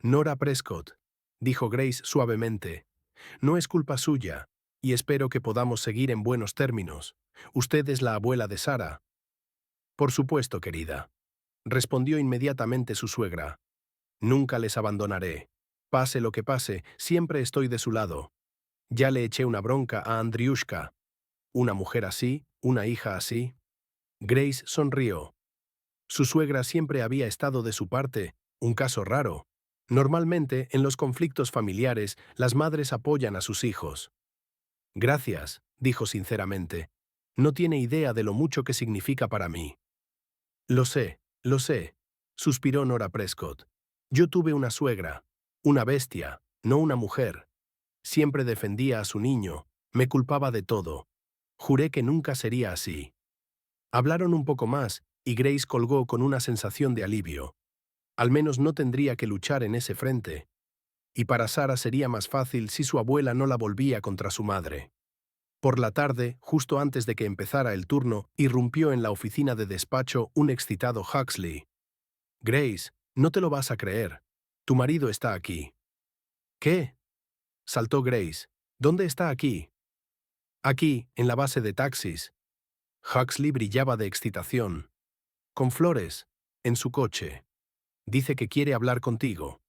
Nora Prescott, dijo Grace suavemente. No es culpa suya, y espero que podamos seguir en buenos términos. Usted es la abuela de Sara. Por supuesto, querida. Respondió inmediatamente su suegra. Nunca les abandonaré. Pase lo que pase, siempre estoy de su lado. Ya le eché una bronca a Andriushka. Una mujer así, una hija así. Grace sonrió. Su suegra siempre había estado de su parte, un caso raro. Normalmente, en los conflictos familiares, las madres apoyan a sus hijos. Gracias, dijo sinceramente. No tiene idea de lo mucho que significa para mí. Lo sé, suspiró Nora Prescott. Yo tuve una suegra, una bestia, no una mujer. Siempre defendía a su niño, me culpaba de todo. Juré que nunca sería así. Hablaron un poco más, y Grace colgó con una sensación de alivio. Al menos no tendría que luchar en ese frente. Y para Sara sería más fácil si su abuela no la volvía contra su madre. Por la tarde, justo antes de que empezara el turno, irrumpió en la oficina de despacho un excitado Huxley. Grace, no te lo vas a creer. Tu marido está aquí. ¿Qué? Saltó Grace. ¿Dónde está aquí? Aquí, en la base de taxis. Huxley brillaba de excitación. Con flores. En su coche. Dice que quiere hablar contigo.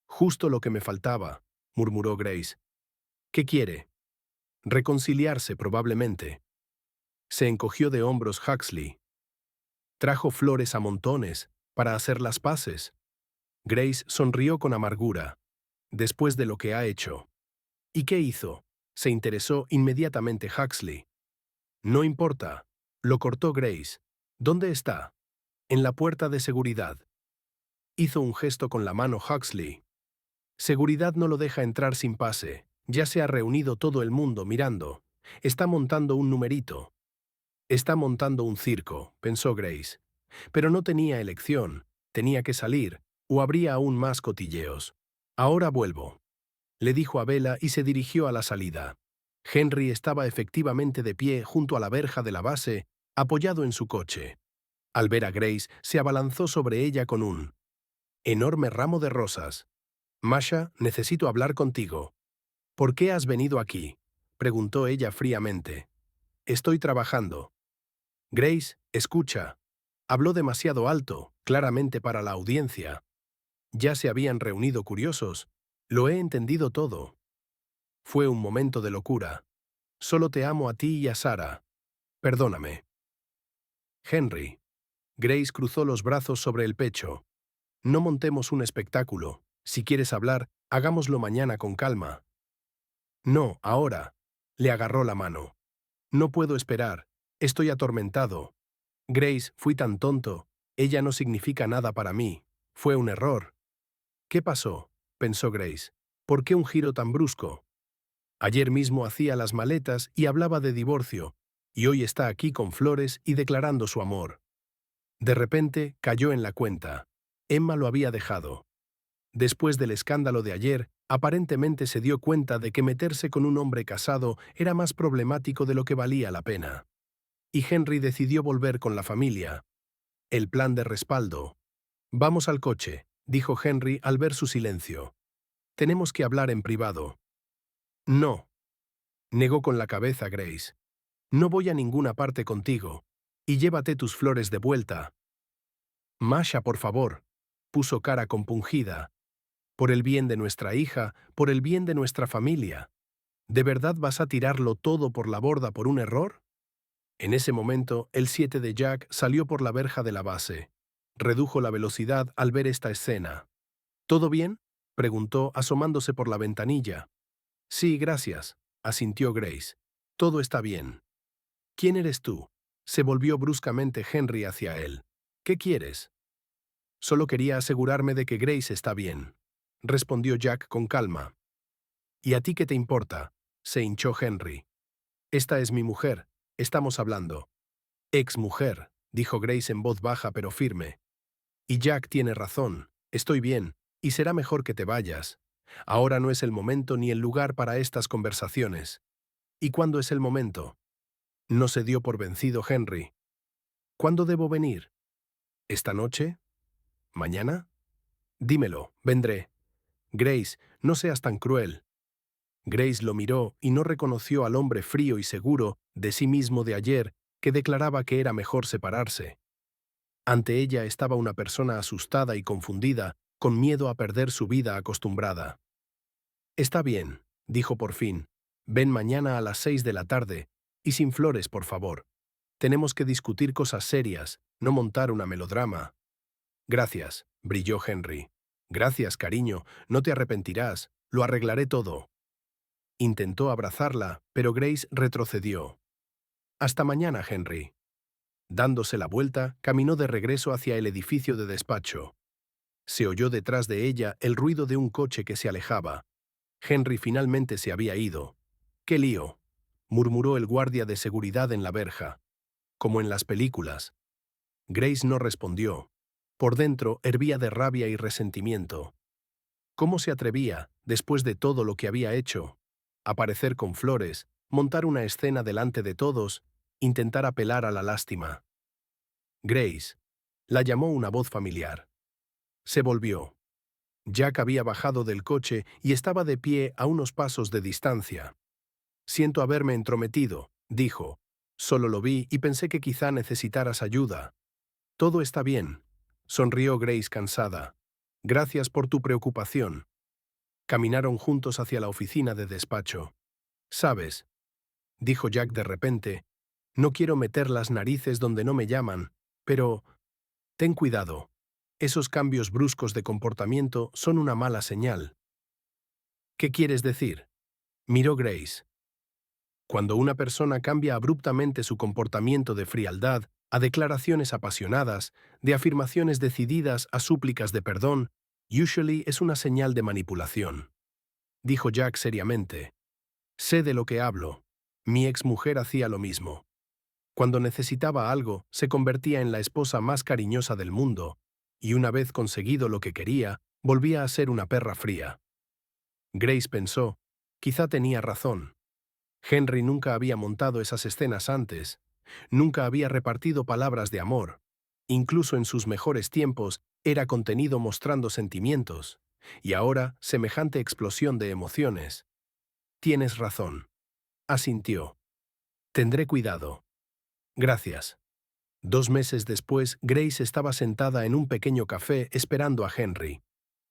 Justo lo que me faltaba, murmuró Grace. ¿Qué quiere? Reconciliarse, probablemente. Se encogió de hombros Huxley. Trajo flores a montones, para hacer las paces. Grace sonrió con amargura. Después de lo que ha hecho. ¿Y qué hizo? Se interesó inmediatamente Huxley. No importa. Lo cortó Grace. ¿Dónde está? En la puerta de seguridad. Hizo un gesto con la mano Huxley. Seguridad no lo deja entrar sin pase. Ya se ha reunido todo el mundo mirando. Está montando un numerito. Está montando un circo, pensó Grace. Pero no tenía elección. Tenía que salir, o habría aún más cotilleos. Ahora vuelvo, le dijo a Bella y se dirigió a la salida. Henry estaba efectivamente de pie junto a la verja de la base, apoyado en su coche. Al ver a Grace, se abalanzó sobre ella con un enorme ramo de rosas. «Masha, necesito hablar contigo». «¿Por qué has venido aquí?», preguntó ella fríamente. «Estoy trabajando». «Grace, escucha». Habló demasiado alto, claramente para la audiencia. Ya se habían reunido curiosos. Lo he entendido todo. Fue un momento de locura. Solo te amo a ti y a Sara. Perdóname. Henry. Grace cruzó los brazos sobre el pecho. No montemos un espectáculo. Si quieres hablar, hagámoslo mañana con calma. No, ahora. Le agarró la mano. No puedo esperar. Estoy atormentado. Grace, fui tan tonto. Ella no significa nada para mí. Fue un error. ¿Qué pasó?, pensó Grace. ¿Por qué un giro tan brusco? Ayer mismo hacía las maletas y hablaba de divorcio, y hoy está aquí con flores y declarando su amor. De repente cayó en la cuenta. Emma lo había dejado. Después del escándalo de ayer, aparentemente se dio cuenta de que meterse con un hombre casado era más problemático de lo que valía la pena. Y Henry decidió volver con la familia. El plan de respaldo. «Vamos al coche», dijo Henry al ver su silencio. «Tenemos que hablar en privado». «No», negó con la cabeza Grace. «No voy a ninguna parte contigo. Y llévate tus flores de vuelta». Masha, por favor, puso cara compungida. Por el bien de nuestra hija, por el bien de nuestra familia. ¿De verdad vas a tirarlo todo por la borda por un error? En ese momento, el 7 de Jack salió por la verja de la base. Redujo la velocidad al ver esta escena. ¿Todo bien?, preguntó asomándose por la ventanilla. Sí, gracias, asintió Grace. Todo está bien. ¿Quién eres tú? Se volvió bruscamente Henry hacia él. ¿Qué quieres? Solo quería asegurarme de que Grace está bien, respondió Jack con calma. ¿Y a ti qué te importa?, se hinchó Henry. Esta es mi mujer, estamos hablando. Ex mujer, dijo Grace en voz baja pero firme. Y Jack tiene razón, estoy bien, y será mejor que te vayas. Ahora no es el momento ni el lugar para estas conversaciones. ¿Y cuándo es el momento? No se dio por vencido Henry. ¿Cuándo debo venir? ¿Esta noche? ¿Mañana? Dímelo, vendré. Grace, no seas tan cruel. Grace lo miró y no reconoció al hombre frío y seguro de sí mismo de ayer que declaraba que era mejor separarse. Ante ella estaba una persona asustada y confundida, con miedo a perder su vida acostumbrada. Está bien, dijo por fin. Ven mañana a las 6 de la tarde, y sin flores, por favor. Tenemos que discutir cosas serias, no montar una melodrama. Gracias, brilló Henry. Gracias, cariño, no te arrepentirás, lo arreglaré todo. Intentó abrazarla, pero Grace retrocedió. Hasta mañana, Henry. Dándose la vuelta, caminó de regreso hacia el edificio de despacho. Se oyó detrás de ella el ruido de un coche que se alejaba. Henry finalmente se había ido. ¡Qué lío!, murmuró el guardia de seguridad en la verja. Como en las películas. Grace no respondió. Por dentro hervía de rabia y resentimiento. ¿Cómo se atrevía, después de todo lo que había hecho? Aparecer con flores, montar una escena delante de todos, intentar apelar a la lástima. Grace. La llamó una voz familiar. Se volvió. Jack había bajado del coche y estaba de pie a unos pasos de distancia. Siento haberme entrometido, dijo. Solo lo vi y pensé que quizá necesitaras ayuda. Todo está bien, sonrió Grace cansada. Gracias por tu preocupación. Caminaron juntos hacia la oficina de despacho. ¿Sabes?, dijo Jack de repente, no quiero meter las narices donde no me llaman, pero ten cuidado. Esos cambios bruscos de comportamiento son una mala señal. ¿Qué quieres decir?, miró Grace. Cuando una persona cambia abruptamente su comportamiento de frialdad a declaraciones apasionadas, de afirmaciones decididas a súplicas de perdón, usually es una señal de manipulación. Dijo Jack seriamente. Sé de lo que hablo. Mi exmujer hacía lo mismo. Cuando necesitaba algo, se convertía en la esposa más cariñosa del mundo, y una vez conseguido lo que quería, volvía a ser una perra fría. Grace pensó, quizá tenía razón. Henry nunca había montado esas escenas antes, nunca había repartido palabras de amor. Incluso en sus mejores tiempos era contenido mostrando sentimientos, y ahora semejante explosión de emociones. Tienes razón, asintió. Tendré cuidado. Gracias. 2 meses después, Grace estaba sentada en un pequeño café esperando a Henry.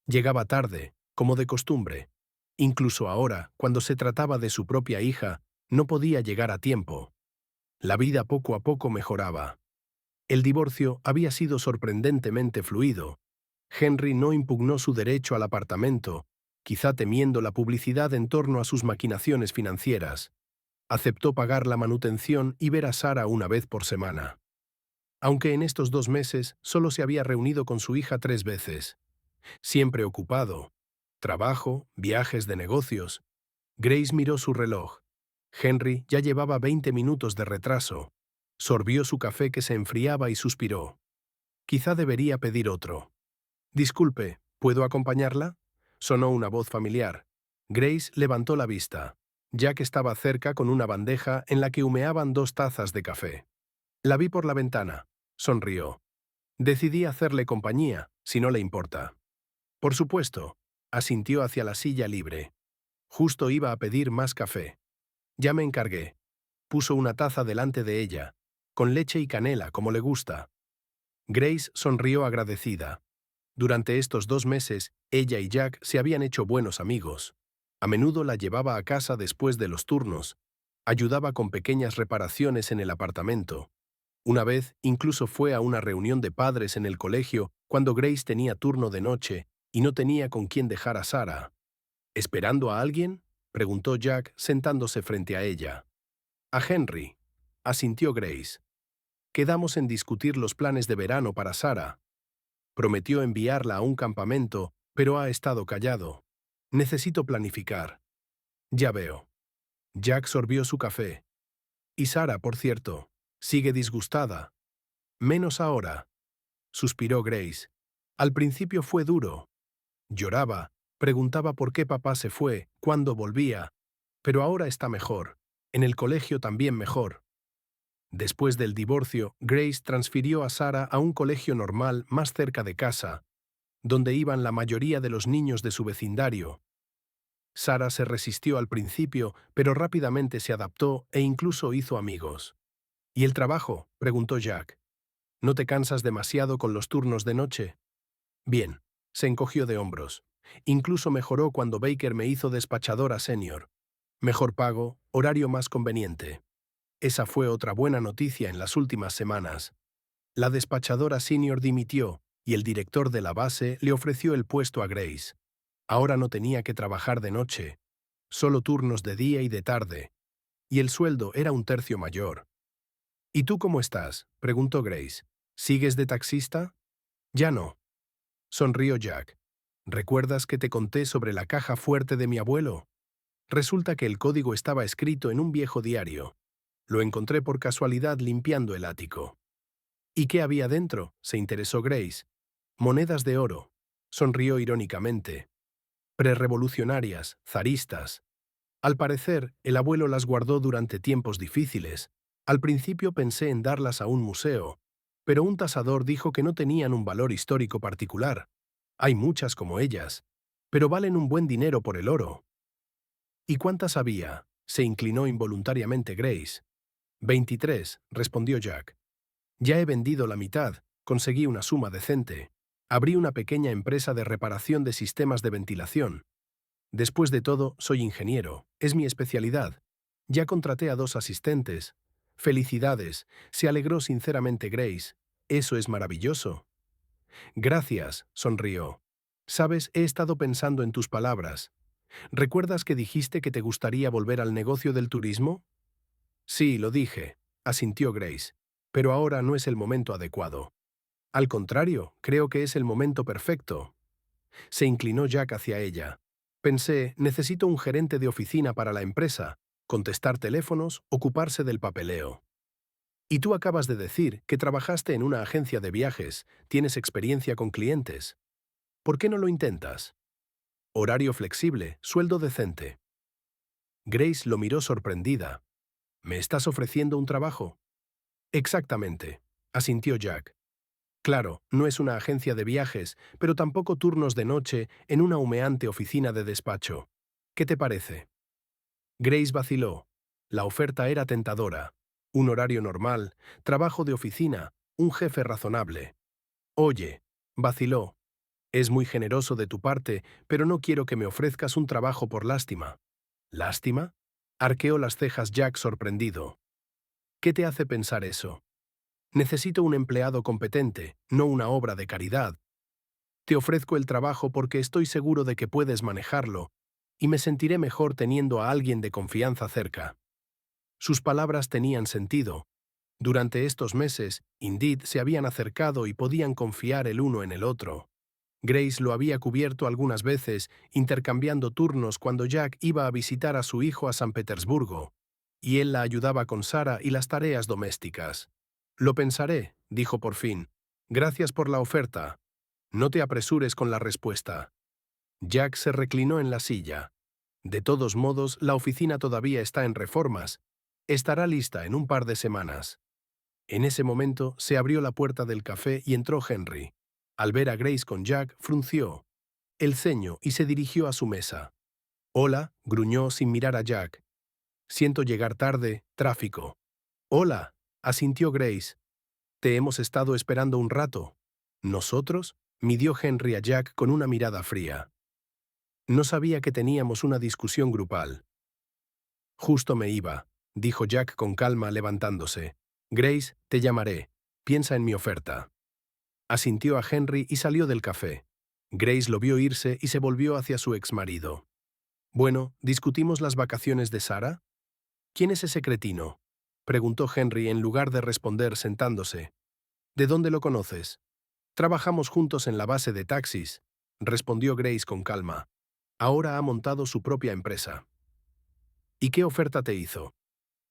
Llegaba tarde, como de costumbre. Incluso ahora, cuando se trataba de su propia hija, no podía llegar a tiempo. La vida poco a poco mejoraba. El divorcio había sido sorprendentemente fluido. Henry no impugnó su derecho al apartamento, quizá temiendo la publicidad en torno a sus maquinaciones financieras. Aceptó pagar la manutención y ver a Sara una vez por semana. Aunque en estos 2 meses solo se había reunido con su hija 3 veces. Siempre ocupado. Trabajo, viajes de negocios. Grace miró su reloj. Henry ya llevaba 20 minutos de retraso. Sorbió su café que se enfriaba y suspiró. Quizá debería pedir otro. Disculpe, ¿puedo acompañarla?, sonó una voz familiar. Grace levantó la vista. Jack estaba cerca con una bandeja en la que humeaban 2 tazas de café. La vi por la ventana. Sonrió. Decidí hacerle compañía, si no le importa. Por supuesto, asintió hacia la silla libre. Justo iba a pedir más café. Ya me encargué. Puso una taza delante de ella, con leche y canela como le gusta. Grace sonrió agradecida. Durante estos 2 meses, ella y Jack se habían hecho buenos amigos. A menudo la llevaba a casa después de los turnos, ayudaba con pequeñas reparaciones en el apartamento. Una vez, incluso fue a una reunión de padres en el colegio cuando Grace tenía turno de noche y no tenía con quién dejar a Sarah. ¿Esperando a alguien?, preguntó Jack sentándose frente a ella. A Henry, asintió Grace. Quedamos en discutir los planes de verano para Sarah. Prometió enviarla a un campamento, pero ha estado callado. Necesito planificar. Ya veo. Jack sorbió su café. Y Sarah, por cierto, sigue disgustada. Menos ahora, suspiró Grace. Al principio fue duro. Lloraba, preguntaba por qué papá se fue, cuándo volvía. Pero ahora está mejor. En el colegio también mejor. Después del divorcio, Grace transfirió a Sarah a un colegio normal más cerca de casa, donde iban la mayoría de los niños de su vecindario. Sarah se resistió al principio, pero rápidamente se adaptó e incluso hizo amigos. ¿Y el trabajo?, preguntó Jack. ¿No te cansas demasiado con los turnos de noche? Bien, se encogió de hombros. Incluso mejoró cuando Baker me hizo despachadora senior. Mejor pago, horario más conveniente. Esa fue otra buena noticia en las últimas semanas. La despachadora senior dimitió y el director de la base le ofreció el puesto a Grace. Ahora no tenía que trabajar de noche, solo turnos de día y de tarde, y el sueldo era un tercio mayor. ¿Y tú cómo estás?, preguntó Grace. ¿Sigues de taxista? Ya no. Sonrió Jack. ¿Recuerdas que te conté sobre la caja fuerte de mi abuelo? Resulta que el código estaba escrito en un viejo diario. Lo encontré por casualidad limpiando el ático. ¿Y qué había dentro?, se interesó Grace. Monedas de oro. Sonrió irónicamente. Prerevolucionarias, zaristas. Al parecer, el abuelo las guardó durante tiempos difíciles. Al principio pensé en darlas a un museo, pero un tasador dijo que no tenían un valor histórico particular. Hay muchas como ellas, pero valen un buen dinero por el oro. ¿Y cuántas había?, se inclinó involuntariamente Grace. 23, respondió Jack. Ya he vendido la mitad, conseguí una suma decente. Abrí una pequeña empresa de reparación de sistemas de ventilación. Después de todo, soy ingeniero, es mi especialidad. Ya contraté a 2 asistentes. Felicidades, se alegró sinceramente Grace. Eso es maravilloso. Gracias, sonrió. Sabes, he estado pensando en tus palabras. ¿Recuerdas que dijiste que te gustaría volver al negocio del turismo? Sí, lo dije, asintió Grace. Pero ahora no es el momento adecuado. Al contrario, creo que es el momento perfecto. Se inclinó Jack hacia ella. Pensé, necesito un gerente de oficina para la empresa, contestar teléfonos, ocuparse del papeleo. Y tú acabas de decir que trabajaste en una agencia de viajes, tienes experiencia con clientes. ¿Por qué no lo intentas? Horario flexible, sueldo decente. Grace lo miró sorprendida. ¿Me estás ofreciendo un trabajo? Exactamente, asintió Jack. Claro, no es una agencia de viajes, pero tampoco turnos de noche en una humeante oficina de despacho. ¿Qué te parece? Grace vaciló. La oferta era tentadora. Un horario normal, trabajo de oficina, un jefe razonable. Oye, vaciló. Es muy generoso de tu parte, pero no quiero que me ofrezcas un trabajo por lástima. ¿Lástima? Arqueó las cejas Jack sorprendido. ¿Qué te hace pensar eso? Necesito un empleado competente, no una obra de caridad. Te ofrezco el trabajo porque estoy seguro de que puedes manejarlo, y me sentiré mejor teniendo a alguien de confianza cerca. Sus palabras tenían sentido. Durante estos meses, Indeed se habían acercado y podían confiar el uno en el otro. Grace lo había cubierto algunas veces, intercambiando turnos cuando Jack iba a visitar a su hijo a San Petersburgo, y él la ayudaba con Sarah y las tareas domésticas. Lo pensaré, dijo por fin. Gracias por la oferta. No te apresures con la respuesta. Jack se reclinó en la silla. De todos modos, la oficina todavía está en reformas. Estará lista en un par de semanas. En ese momento se abrió la puerta del café y entró Henry. Al ver a Grace con Jack, frunció el ceño y se dirigió a su mesa. Hola, gruñó sin mirar a Jack. Siento llegar tarde, tráfico. Hola, asintió Grace. Te hemos estado esperando un rato. ¿Nosotros? Midió Henry a Jack con una mirada fría. No sabía que teníamos una discusión grupal. Justo me iba, dijo Jack con calma levantándose. Grace, te llamaré. Piensa en mi oferta. Asintió a Henry y salió del café. Grace lo vio irse y se volvió hacia su exmarido. Bueno, ¿discutimos las vacaciones de Sarah? ¿Quién es ese cretino? Preguntó Henry en lugar de responder sentándose. ¿De dónde lo conoces? Trabajamos juntos en la base de taxis, respondió Grace con calma. Ahora ha montado su propia empresa. ¿Y qué oferta te hizo?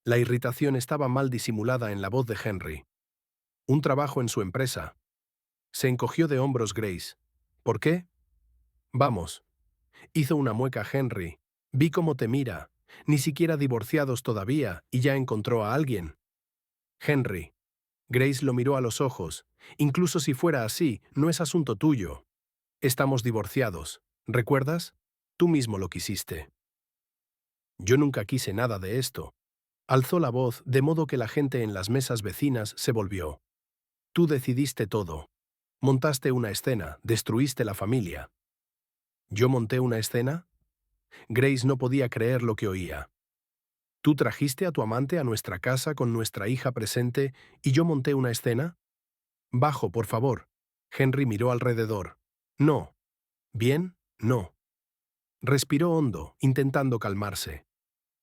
La irritación estaba mal disimulada en la voz de Henry. Un trabajo en su empresa. Se encogió de hombros Grace. ¿Por qué? Vamos. Hizo una mueca Henry. Vi cómo te mira. Ni siquiera divorciados todavía, y ya encontró a alguien. Henry. Grace lo miró a los ojos. Incluso si fuera así, no es asunto tuyo. Estamos divorciados. ¿Recuerdas? Tú mismo lo quisiste. Yo nunca quise nada de esto. Alzó la voz de modo que la gente en las mesas vecinas se volvió. Tú decidiste todo. Montaste una escena, destruiste la familia. ¿Yo monté una escena? Grace no podía creer lo que oía. ¿Tú trajiste a tu amante a nuestra casa con nuestra hija presente y yo monté una escena? Bajo, por favor. Henry miró alrededor. No. Bien, no. Respiró hondo, intentando calmarse.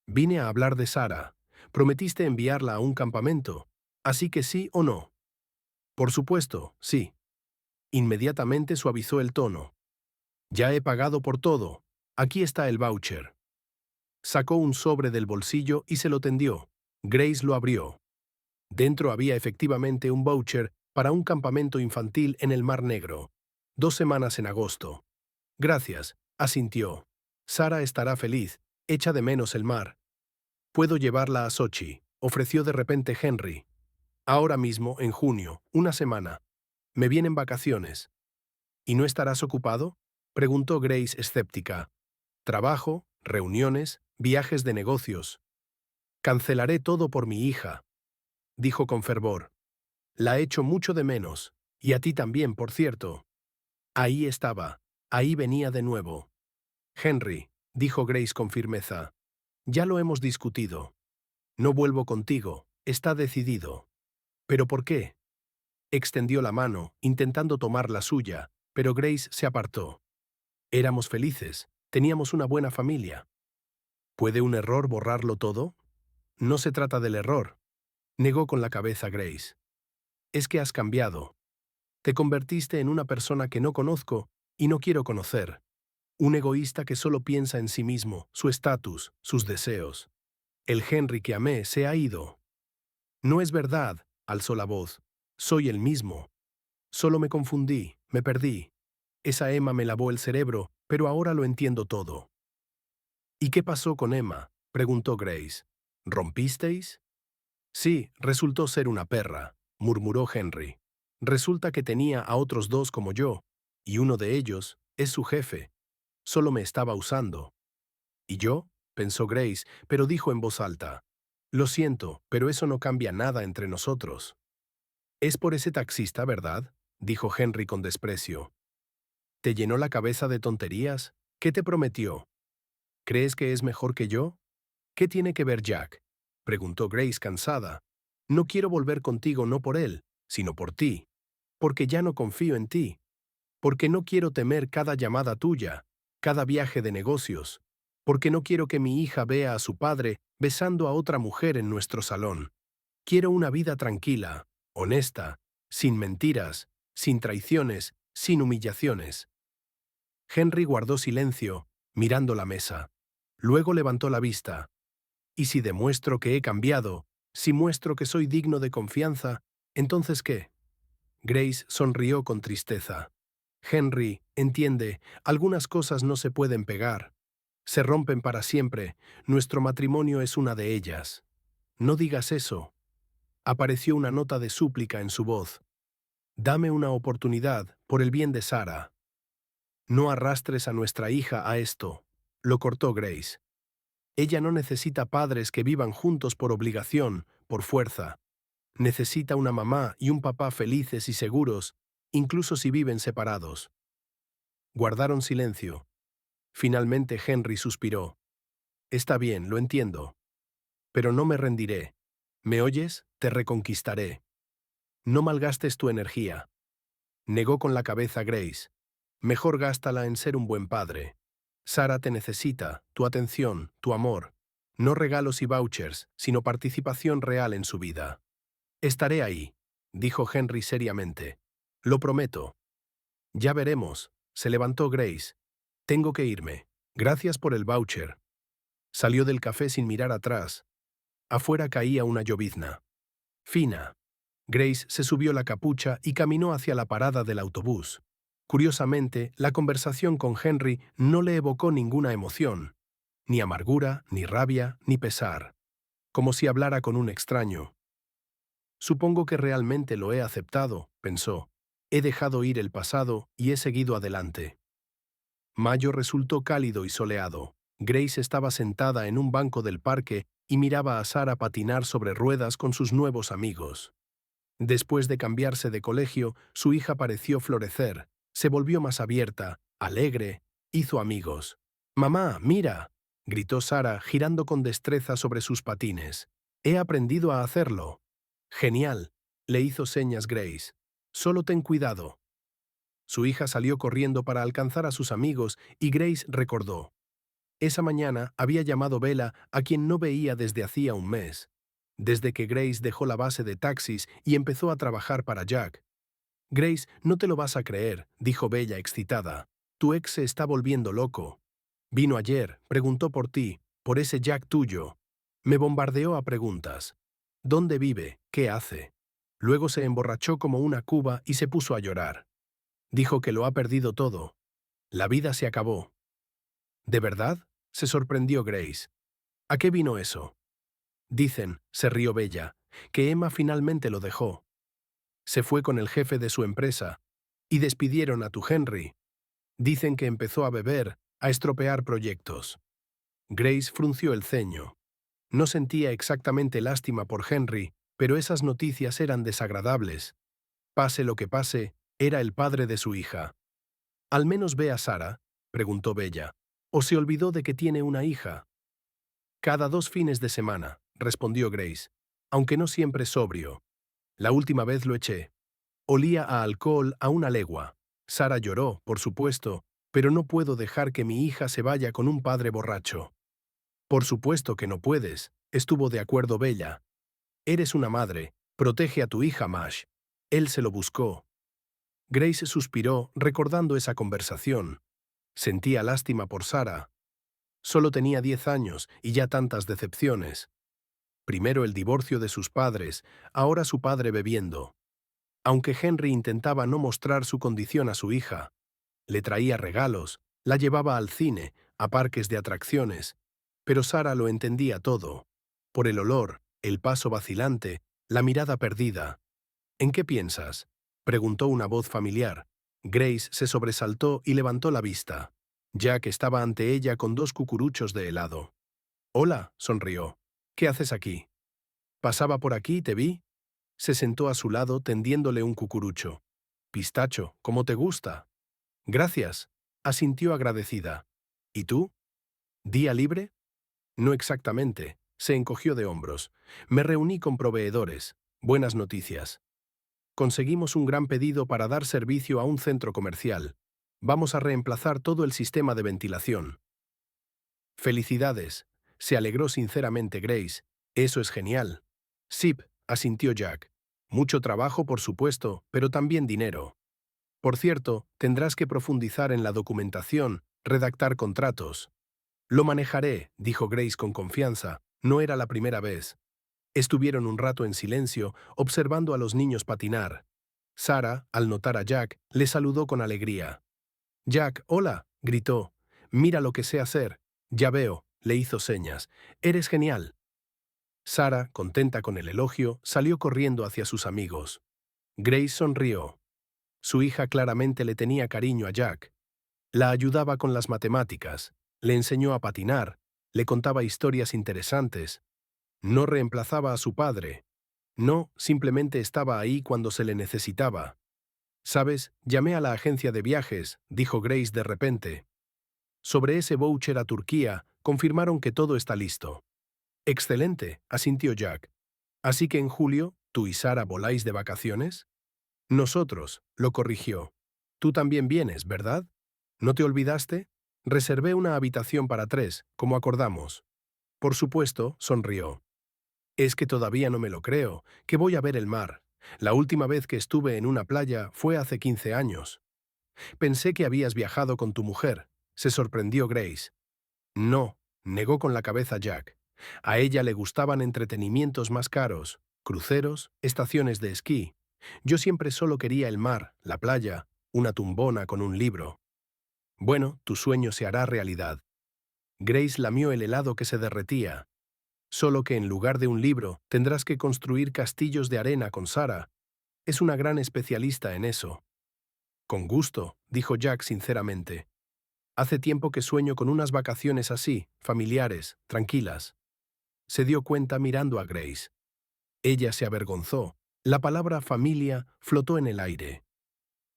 Vine a hablar de Sarah. Prometiste enviarla a un campamento. Así que sí o no. Por supuesto, sí. Inmediatamente suavizó el tono. Ya he pagado por todo. Aquí está el voucher. Sacó un sobre del bolsillo y se lo tendió. Grace lo abrió. Dentro había efectivamente un voucher para un campamento infantil en el Mar Negro. 2 semanas en agosto. Gracias, asintió. Sarah estará feliz, echa de menos el mar. Puedo llevarla a Sochi, ofreció de repente Henry. Ahora mismo, en junio, 1 semana. Me vienen vacaciones. ¿Y no estarás ocupado? Preguntó Grace escéptica. Trabajo, reuniones, viajes de negocios. Cancelaré todo por mi hija, dijo con fervor. La echo mucho de menos, y a ti también, por cierto. Ahí estaba, ahí venía de nuevo. Henry, dijo Grace con firmeza, ya lo hemos discutido. No vuelvo contigo, está decidido. ¿Pero por qué? Extendió la mano, intentando tomar la suya, pero Grace se apartó. Éramos felices, teníamos una buena familia. ¿Puede un error borrarlo todo? No se trata del error, negó con la cabeza Grace. Es que has cambiado. Te convertiste en una persona que no conozco y no quiero conocer. Un egoísta que solo piensa en sí mismo, su estatus, sus deseos. El Henry que amé se ha ido. No es verdad, alzó la voz. Soy el mismo. Solo me confundí, me perdí. Esa Emma me lavó el cerebro, pero ahora lo entiendo todo. ¿Y qué pasó con Emma? Preguntó Grace. ¿Rompisteis? Sí, resultó ser una perra, murmuró Henry. Resulta que tenía a otros 2 como yo, y uno de ellos es su jefe. Solo me estaba usando. ¿Y yo? Pensó Grace, pero dijo en voz alta. Lo siento, pero eso no cambia nada entre nosotros. Es por ese taxista, ¿verdad? Dijo Henry con desprecio. ¿Te llenó la cabeza de tonterías? ¿Qué te prometió? ¿Crees que es mejor que yo? ¿Qué tiene que ver Jack? Preguntó Grace cansada. No quiero volver contigo no por él, sino por ti. Porque ya no confío en ti. Porque no quiero temer cada llamada tuya, cada viaje de negocios. Porque no quiero que mi hija vea a su padre besando a otra mujer en nuestro salón. Quiero una vida tranquila, honesta, sin mentiras, sin traiciones, sin humillaciones. Henry guardó silencio, mirando la mesa. Luego levantó la vista. ¿Y si demuestro que he cambiado, si muestro que soy digno de confianza, entonces qué? Grace sonrió con tristeza. Henry, entiende, algunas cosas no se pueden pegar. Se rompen para siempre, nuestro matrimonio es una de ellas. No digas eso. Apareció una nota de súplica en su voz. Dame una oportunidad, por el bien de Sarah. No arrastres a nuestra hija a esto, lo cortó Grace. Ella no necesita padres que vivan juntos por obligación, por fuerza. Necesita una mamá y un papá felices y seguros, incluso si viven separados. Guardaron silencio. Finalmente Henry suspiró. Está bien, lo entiendo. Pero no me rendiré. ¿Me oyes? Te reconquistaré. No malgastes tu energía. Negó con la cabeza Grace. Mejor gástala en ser un buen padre. Sara te necesita, tu atención, tu amor. No regalos y vouchers, sino participación real en su vida. Estaré ahí, dijo Henry seriamente. Lo prometo. Ya veremos, se levantó Grace. Tengo que irme. Gracias por el voucher. Salió del café sin mirar atrás. Afuera caía una llovizna. Fina. Grace se subió la capucha y caminó hacia la parada del autobús. Curiosamente, la conversación con Henry no le evocó ninguna emoción, ni amargura, ni rabia, ni pesar, como si hablara con un extraño. Supongo que realmente lo he aceptado, pensó. He dejado ir el pasado y he seguido adelante. Mayo resultó cálido y soleado. Grace estaba sentada en un banco del parque y miraba a Sara patinar sobre ruedas con sus nuevos amigos. Después de cambiarse de colegio, su hija pareció florecer, se volvió más abierta, alegre, hizo amigos. «Mamá, mira», gritó Sara, girando con destreza sobre sus patines. «He aprendido a hacerlo». «Genial», le hizo señas Grace. «Solo ten cuidado». Su hija salió corriendo para alcanzar a sus amigos y Grace recordó. Esa mañana había llamado Bella, a quien no veía desde hacía un mes, desde que Grace dejó la base de taxis y empezó a trabajar para Jack. «Grace, no te lo vas a creer», dijo Bella excitada. «Tu ex se está volviendo loco. Vino ayer, preguntó por ti, por ese Jack tuyo. Me bombardeó a preguntas. ¿Dónde vive? ¿Qué hace?» Luego se emborrachó como una cuba y se puso a llorar. Dijo que lo ha perdido todo. La vida se acabó. ¿De verdad?, se sorprendió Grace. ¿A qué vino eso? Dicen, se rió Bella, que Emma finalmente lo dejó. Se fue con el jefe de su empresa y despidieron a tu Henry. Dicen que empezó a beber, a estropear proyectos. Grace frunció el ceño. No sentía exactamente lástima por Henry, pero esas noticias eran desagradables. Pase lo que pase, era el padre de su hija. «¿Al menos ve a Sara?», preguntó Bella. «¿O se olvidó de que tiene una hija?» «Cada 2 fines de semana», respondió Grace, «aunque no siempre sobrio. La última vez lo eché. Olía a alcohol a una legua. Sara lloró, por supuesto, pero no puedo dejar que mi hija se vaya con un padre borracho». «Por supuesto que no puedes», estuvo de acuerdo Bella. «Eres una madre, protege a tu hija, Mash. Él se lo buscó». Grace suspiró, recordando esa conversación. Sentía lástima por Sara. Solo tenía 10 años y ya tantas decepciones. Primero el divorcio de sus padres, ahora su padre bebiendo. Aunque Henry intentaba no mostrar su condición a su hija, le traía regalos, la llevaba al cine, a parques de atracciones, pero Sara lo entendía todo. Por el olor, el paso vacilante, la mirada perdida. «¿En qué piensas?», preguntó una voz familiar. Grace se sobresaltó y levantó la vista. Jack estaba ante ella con 2 cucuruchos de helado. «Hola», sonrió. «¿Qué haces aquí?» «Pasaba por aquí y te vi». Se sentó a su lado tendiéndole un cucurucho. «Pistacho, ¿cómo te gusta?» «Gracias», asintió agradecida. «¿Y tú? ¿Día libre?» «No exactamente», se encogió de hombros. «Me reuní con proveedores. Buenas noticias. Conseguimos un gran pedido para dar servicio a un centro comercial. Vamos a reemplazar todo el sistema de ventilación». «Felicidades», se alegró sinceramente Grace. «Eso es genial». «Sip», asintió Jack. «Mucho trabajo, por supuesto, pero también dinero. Por cierto, tendrás que profundizar en la documentación, redactar contratos». «Lo manejaré», dijo Grace con confianza. No era la primera vez. Estuvieron un rato en silencio, observando a los niños patinar. Sara, al notar a Jack, le saludó con alegría. «Jack, hola», gritó. «Mira lo que sé hacer». «Ya veo», le hizo señas. «Eres genial». Sara, contenta con el elogio, salió corriendo hacia sus amigos. Grace sonrió. Su hija claramente le tenía cariño a Jack. La ayudaba con las matemáticas, le enseñó a patinar, le contaba historias interesantes. No reemplazaba a su padre. No, simplemente estaba ahí cuando se le necesitaba. ¿Sabes? Llamé a la agencia de viajes, dijo Grace de repente. Sobre ese voucher a Turquía, confirmaron que todo está listo. Excelente, asintió Jack. Así que en julio, ¿tú y Sara voláis de vacaciones? Nosotros, lo corrigió. Tú también vienes, ¿verdad? ¿No te olvidaste? Reservé una habitación para 3, como acordamos. Por supuesto, sonrió. Es que todavía no me lo creo, que voy a ver el mar. La última vez que estuve en una playa fue hace 15 años. Pensé que habías viajado con tu mujer. Se sorprendió Grace. No, negó con la cabeza Jack. A ella le gustaban entretenimientos más caros, cruceros, estaciones de esquí. Yo siempre solo quería el mar, la playa, una tumbona con un libro. Bueno, tu sueño se hará realidad. Grace lamió el helado que se derretía. Solo que en lugar de un libro, tendrás que construir castillos de arena con Sara. Es una gran especialista en eso. Con gusto, dijo Jack sinceramente. Hace tiempo que sueño con unas vacaciones así, familiares, tranquilas. Se dio cuenta mirando a Grace. Ella se avergonzó. La palabra familia flotó en el aire.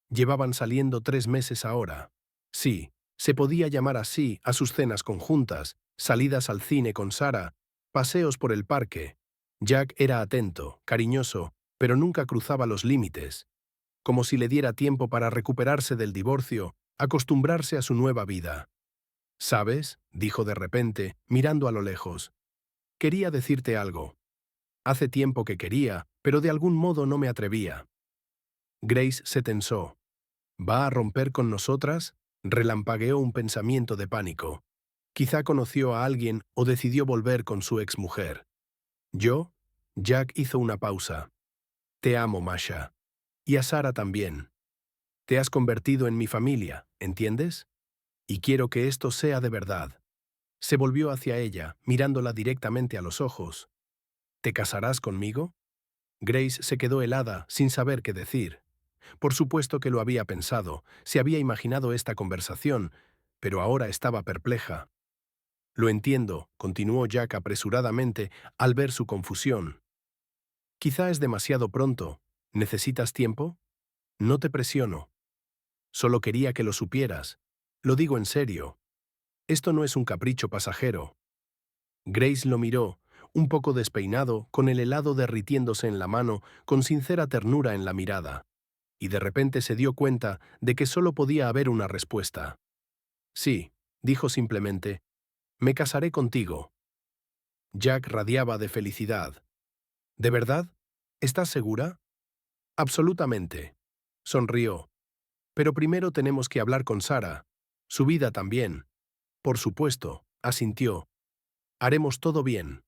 Llevaban saliendo 3 meses ahora. Sí, se podía llamar así a sus cenas conjuntas, salidas al cine con Sara, paseos por el parque. Jack era atento, cariñoso, pero nunca cruzaba los límites. Como si le diera tiempo para recuperarse del divorcio, acostumbrarse a su nueva vida. ¿Sabes? Dijo de repente, mirando a lo lejos. Quería decirte algo. Hace tiempo que quería, pero de algún modo no me atrevía. Grace se tensó. ¿Va a romper con nosotras? Relampagueó un pensamiento de pánico. Quizá conoció a alguien o decidió volver con su exmujer. ¿Yo? Jack hizo una pausa. Te amo, Masha. Y a Sara también. Te has convertido en mi familia, ¿entiendes? Y quiero que esto sea de verdad. Se volvió hacia ella, mirándola directamente a los ojos. ¿Te casarás conmigo? Grace se quedó helada, sin saber qué decir. Por supuesto que lo había pensado, se había imaginado esta conversación, pero ahora estaba perpleja. Lo entiendo, continuó Jack apresuradamente al ver su confusión. Quizá es demasiado pronto. ¿Necesitas tiempo? No te presiono. Solo quería que lo supieras. Lo digo en serio. Esto no es un capricho pasajero. Grace lo miró, un poco despeinado, con el helado derritiéndose en la mano, con sincera ternura en la mirada. Y de repente se dio cuenta de que solo podía haber una respuesta. Sí, dijo simplemente, me casaré contigo. Jack radiaba de felicidad. ¿De verdad? ¿Estás segura? Absolutamente. Sonrió. Pero primero tenemos que hablar con Sara. Su vida también. Por supuesto, asintió. Haremos todo bien.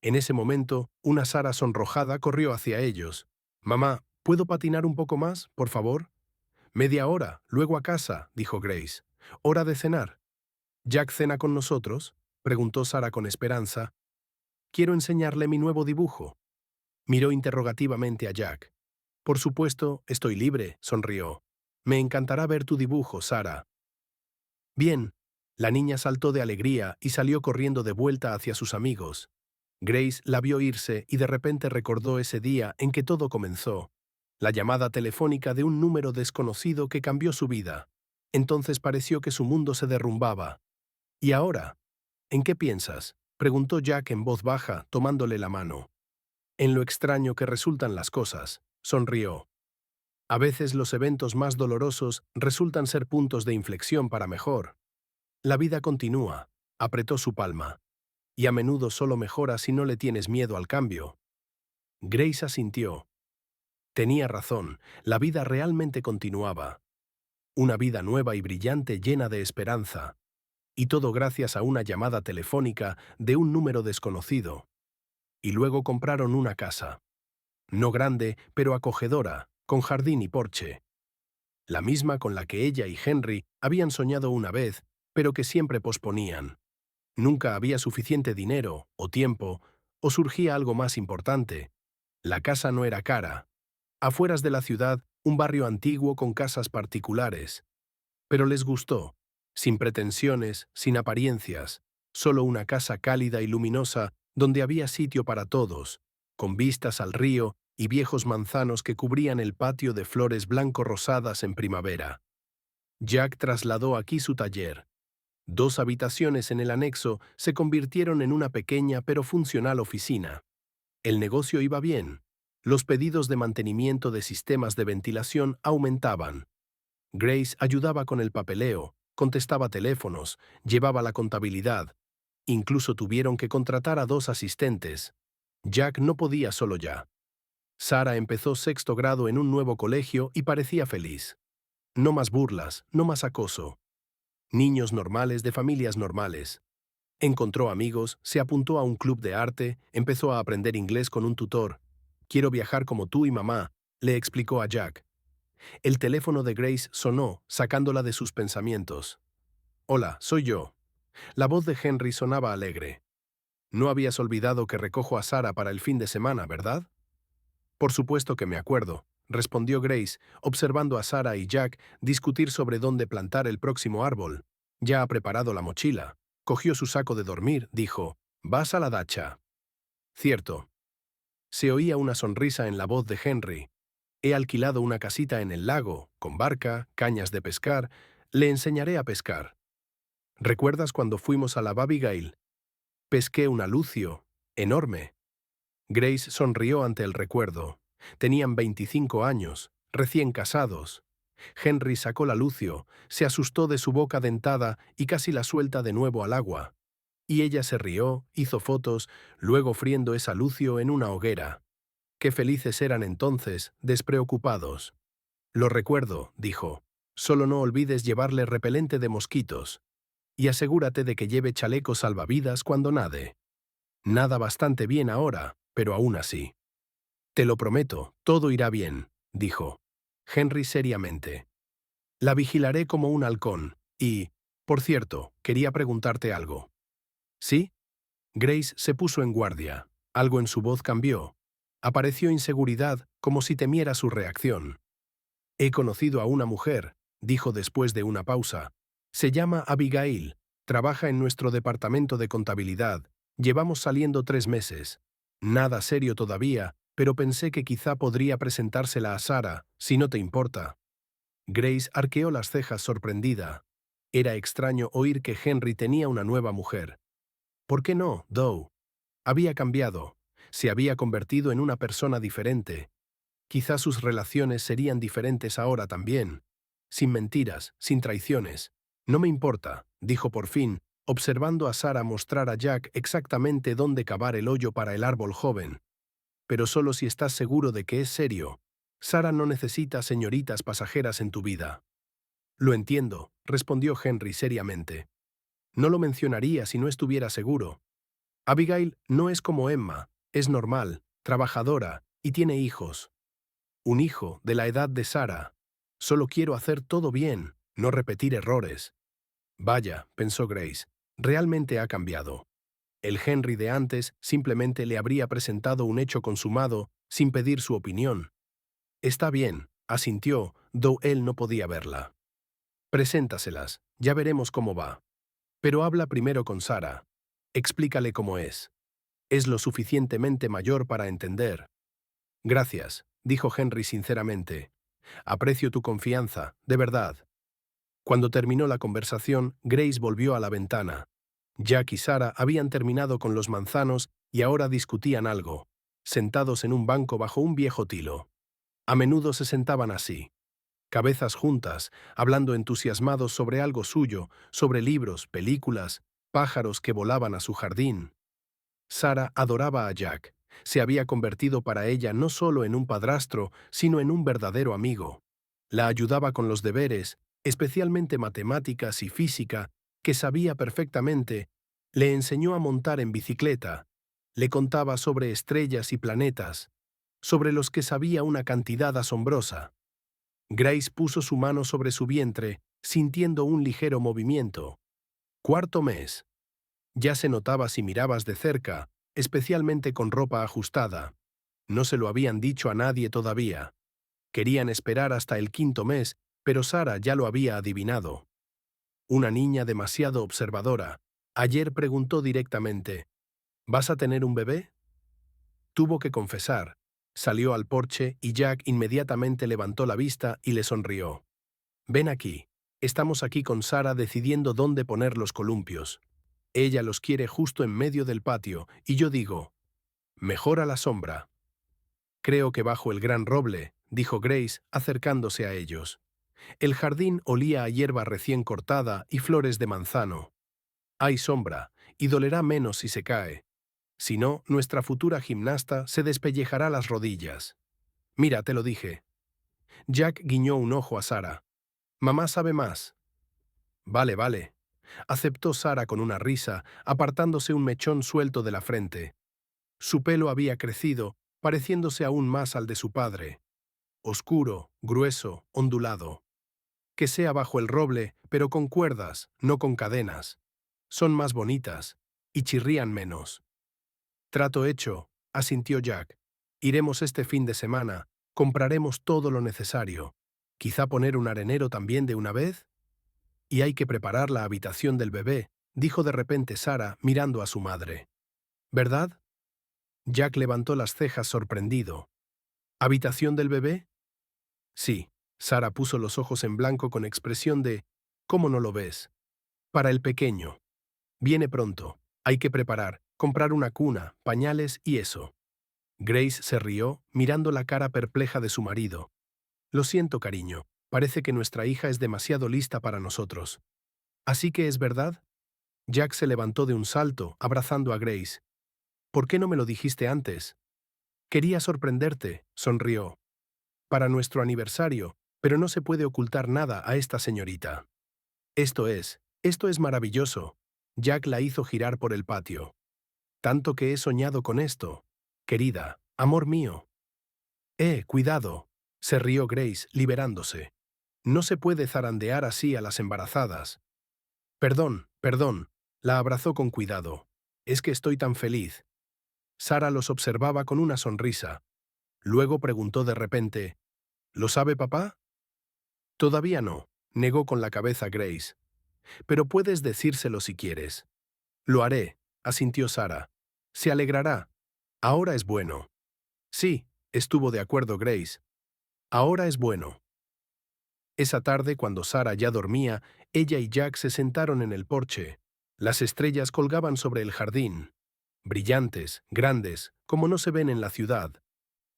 En ese momento, una Sara sonrojada corrió hacia ellos. Mamá, ¿puedo patinar un poco más, por favor? Media hora, luego a casa, dijo Grace. ¿Hora de cenar? ¿Jack cena con nosotros? Preguntó Sara con esperanza. Quiero enseñarle mi nuevo dibujo. Miró interrogativamente a Jack. Por supuesto, estoy libre, sonrió. Me encantará ver tu dibujo, Sara. Bien. La niña saltó de alegría y salió corriendo de vuelta hacia sus amigos. Grace la vio irse y de repente recordó ese día en que todo comenzó. La llamada telefónica de un número desconocido que cambió su vida. Entonces pareció que su mundo se derrumbaba. ¿Y ahora? ¿En qué piensas? Preguntó Jack en voz baja, tomándole la mano. En lo extraño que resultan las cosas, sonrió. A veces los eventos más dolorosos resultan ser puntos de inflexión para mejor. La vida continúa, apretó su palma. Y a menudo solo mejora si no le tienes miedo al cambio. Grace asintió. Tenía razón, la vida realmente continuaba. Una vida nueva y brillante llena de esperanza. Y todo gracias a una llamada telefónica de un número desconocido. Y luego compraron una casa. No grande, pero acogedora, con jardín y porche. La misma con la que ella y Henry habían soñado una vez, pero que siempre posponían. Nunca había suficiente dinero, o tiempo, o surgía algo más importante. La casa no era cara. Afueras de la ciudad, un barrio antiguo con casas particulares. Pero les gustó, sin pretensiones, sin apariencias, solo una casa cálida y luminosa donde había sitio para todos, con vistas al río y viejos manzanos que cubrían el patio de flores blanco-rosadas en primavera. Jack trasladó aquí su taller. 2 habitaciones en el anexo se convirtieron en una pequeña pero funcional oficina. El negocio iba bien. Los pedidos de mantenimiento de sistemas de ventilación aumentaban. Grace ayudaba con el papeleo, contestaba teléfonos, llevaba la contabilidad. Incluso tuvieron que contratar a 2 asistentes. Jack no podía solo ya. Sarah empezó 6º grado en un nuevo colegio y parecía feliz. No más burlas, no más acoso. Niños normales de familias normales. Encontró amigos, se apuntó a un club de arte, empezó a aprender inglés con un tutor. «Quiero viajar como tú y mamá», le explicó a Jack. El teléfono de Grace sonó, sacándola de sus pensamientos. «Hola, soy yo». La voz de Henry sonaba alegre. «No habías olvidado que recojo a Sarah para el fin de semana, ¿verdad?» «Por supuesto que me acuerdo», respondió Grace, observando a Sarah y Jack discutir sobre dónde plantar el próximo árbol. «Ya ha preparado la mochila». Cogió su saco de dormir, dijo, «Vas a la dacha». «Cierto». Se oía una sonrisa en la voz de Henry. «He alquilado una casita en el lago, con barca, cañas de pescar. Le enseñaré a pescar». «¿Recuerdas cuando fuimos a la Abigail? Pesqué una lucio, enorme». Grace sonrió ante el recuerdo. Tenían 25 años, recién casados. Henry sacó la lucio, se asustó de su boca dentada y casi la suelta de nuevo al agua. Y ella se rió, hizo fotos, luego friendo esa lucio en una hoguera. Qué felices eran entonces, despreocupados. «Lo recuerdo», dijo. «Solo no olvides llevarle repelente de mosquitos. Y asegúrate de que lleve chaleco salvavidas cuando nade. Nada bastante bien ahora, pero aún así». «Te lo prometo, todo irá bien», dijo. Henry seriamente. «La vigilaré como un halcón. Y, por cierto, quería preguntarte algo». «¿Sí?» Grace se puso en guardia. Algo en su voz cambió. Apareció inseguridad, como si temiera su reacción. «He conocido a una mujer», dijo después de una pausa. «Se llama Abigail. Trabaja en nuestro departamento de contabilidad. Llevamos saliendo 3 meses. Nada serio todavía, pero pensé que quizá podría presentársela a Sarah, si no te importa». Grace arqueó las cejas sorprendida. Era extraño oír que Henry tenía una nueva mujer. «¿Por qué no, Doe?» Había cambiado. Se había convertido en una persona diferente. Quizá sus relaciones serían diferentes ahora también. Sin mentiras, sin traiciones. «No me importa», dijo por fin, observando a Sarah mostrar a Jack exactamente dónde cavar el hoyo para el árbol joven. «Pero solo si estás seguro de que es serio. Sarah no necesita señoritas pasajeras en tu vida». «Lo entiendo», respondió Henry seriamente. «No lo mencionaría si no estuviera seguro. Abigail no es como Emma, es normal, trabajadora y tiene hijos. Un hijo de la edad de Sarah. Solo quiero hacer todo bien, no repetir errores». «Vaya», pensó Grace, «realmente ha cambiado». El Henry de antes simplemente le habría presentado un hecho consumado sin pedir su opinión. «Está bien», asintió, though él no podía verla. «Preséntaselas, ya veremos cómo va. Pero habla primero con Sarah. Explícale cómo es. Es lo suficientemente mayor para entender». «Gracias», dijo Henry sinceramente. «Aprecio tu confianza, de verdad». Cuando terminó la conversación, Grace volvió a la ventana. Jack y Sarah habían terminado con los manzanos y ahora discutían algo, sentados en un banco bajo un viejo tilo. A menudo se sentaban así, cabezas juntas, hablando entusiasmados sobre algo suyo, sobre libros, películas, pájaros que volaban a su jardín. Sarah adoraba a Jack. Se había convertido para ella no solo en un padrastro, sino en un verdadero amigo. La ayudaba con los deberes, especialmente matemáticas y física, que sabía perfectamente. Le enseñó a montar en bicicleta. Le contaba sobre estrellas y planetas, sobre los que sabía una cantidad asombrosa. Grace puso su mano sobre su vientre, sintiendo un ligero movimiento. 4º mes. Ya se notaba si mirabas de cerca, especialmente con ropa ajustada. No se lo habían dicho a nadie todavía. Querían esperar hasta el 5º mes, pero Sarah ya lo había adivinado. Una niña demasiado observadora. Ayer preguntó directamente, «¿Vas a tener un bebé?» Tuvo que confesar. Salió al porche y Jack inmediatamente levantó la vista y le sonrió. Ven aquí. Estamos aquí con Sara decidiendo dónde poner los columpios. Ella los quiere justo en medio del patio, y yo digo, mejor a la sombra. Creo que bajo el gran roble, dijo Grace, acercándose a ellos. El jardín olía a hierba recién cortada y flores de manzano. Hay sombra, y dolerá menos si se cae. Si no, nuestra futura gimnasta se despellejará las rodillas. Mira, te lo dije. Jack guiñó un ojo a Sara. Mamá sabe más. Vale, vale, aceptó Sara con una risa, apartándose un mechón suelto de la frente. Su pelo había crecido, pareciéndose aún más al de su padre. Oscuro, grueso, ondulado. Que sea bajo el roble, pero con cuerdas, no con cadenas. Son más bonitas, y chirrían menos. Trato hecho, asintió Jack. Iremos este fin de semana, compraremos todo lo necesario. ¿Quizá poner un arenero también de una vez? Y hay que preparar la habitación del bebé, dijo de repente Sara, mirando a su madre. ¿Verdad? Jack levantó las cejas sorprendido. ¿Habitación del bebé? Sí. Sara puso los ojos en blanco con expresión de ¿cómo no lo ves? Para el pequeño. Viene pronto. Hay que preparar, comprar una cuna, pañales y eso. Grace se rió, mirando la cara perpleja de su marido. Lo siento, cariño. Parece que nuestra hija es demasiado lista para nosotros. ¿Así que es verdad? Jack se levantó de un salto, abrazando a Grace. ¿Por qué no me lo dijiste antes? Quería sorprenderte, sonrió. Para nuestro aniversario, pero no se puede ocultar nada a esta señorita. Esto es maravilloso. Jack la hizo girar por el patio. Tanto que he soñado con esto. Querida, amor mío. Cuidado, se rió Grace, liberándose. No se puede zarandear así a las embarazadas. Perdón, perdón, la abrazó con cuidado. Es que estoy tan feliz. Sara los observaba con una sonrisa. Luego preguntó de repente, ¿lo sabe papá? Todavía no, negó con la cabeza Grace. Pero puedes decírselo si quieres. Lo haré, asintió Sara. Se alegrará. Ahora es bueno. Sí, estuvo de acuerdo Grace. Ahora es bueno. Esa tarde, cuando Sara ya dormía, ella y Jack se sentaron en el porche. Las estrellas colgaban sobre el jardín. Brillantes, grandes, como no se ven en la ciudad.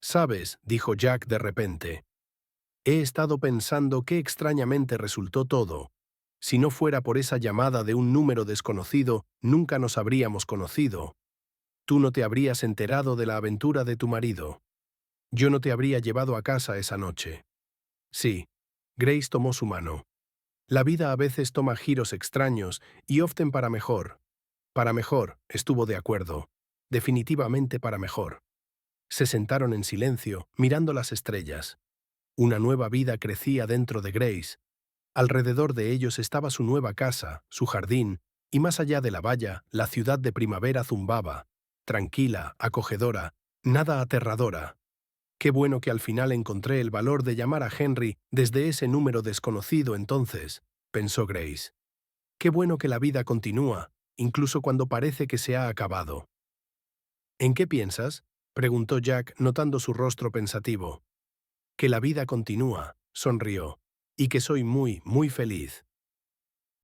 «Sabes», dijo Jack de repente, «he estado pensando qué extrañamente resultó todo. Si no fuera por esa llamada de un número desconocido, nunca nos habríamos conocido. Tú no te habrías enterado de la aventura de tu marido. Yo no te habría llevado a casa esa noche». Sí. Grace tomó su mano. La vida a veces toma giros extraños y often para mejor. Para mejor, estuvo de acuerdo. Definitivamente para mejor. Se sentaron en silencio, mirando las estrellas. Una nueva vida crecía dentro de Grace. Alrededor de ellos estaba su nueva casa, su jardín, y más allá de la valla, la ciudad de primavera zumbaba. Tranquila, acogedora, nada aterradora. Qué bueno que al final encontré el valor de llamar a Henry desde ese número desconocido entonces, pensó Grace. Qué bueno que la vida continúa, incluso cuando parece que se ha acabado. ¿En qué piensas?, preguntó Jack, notando su rostro pensativo. Que la vida continúa, sonrió, y que soy muy, muy feliz.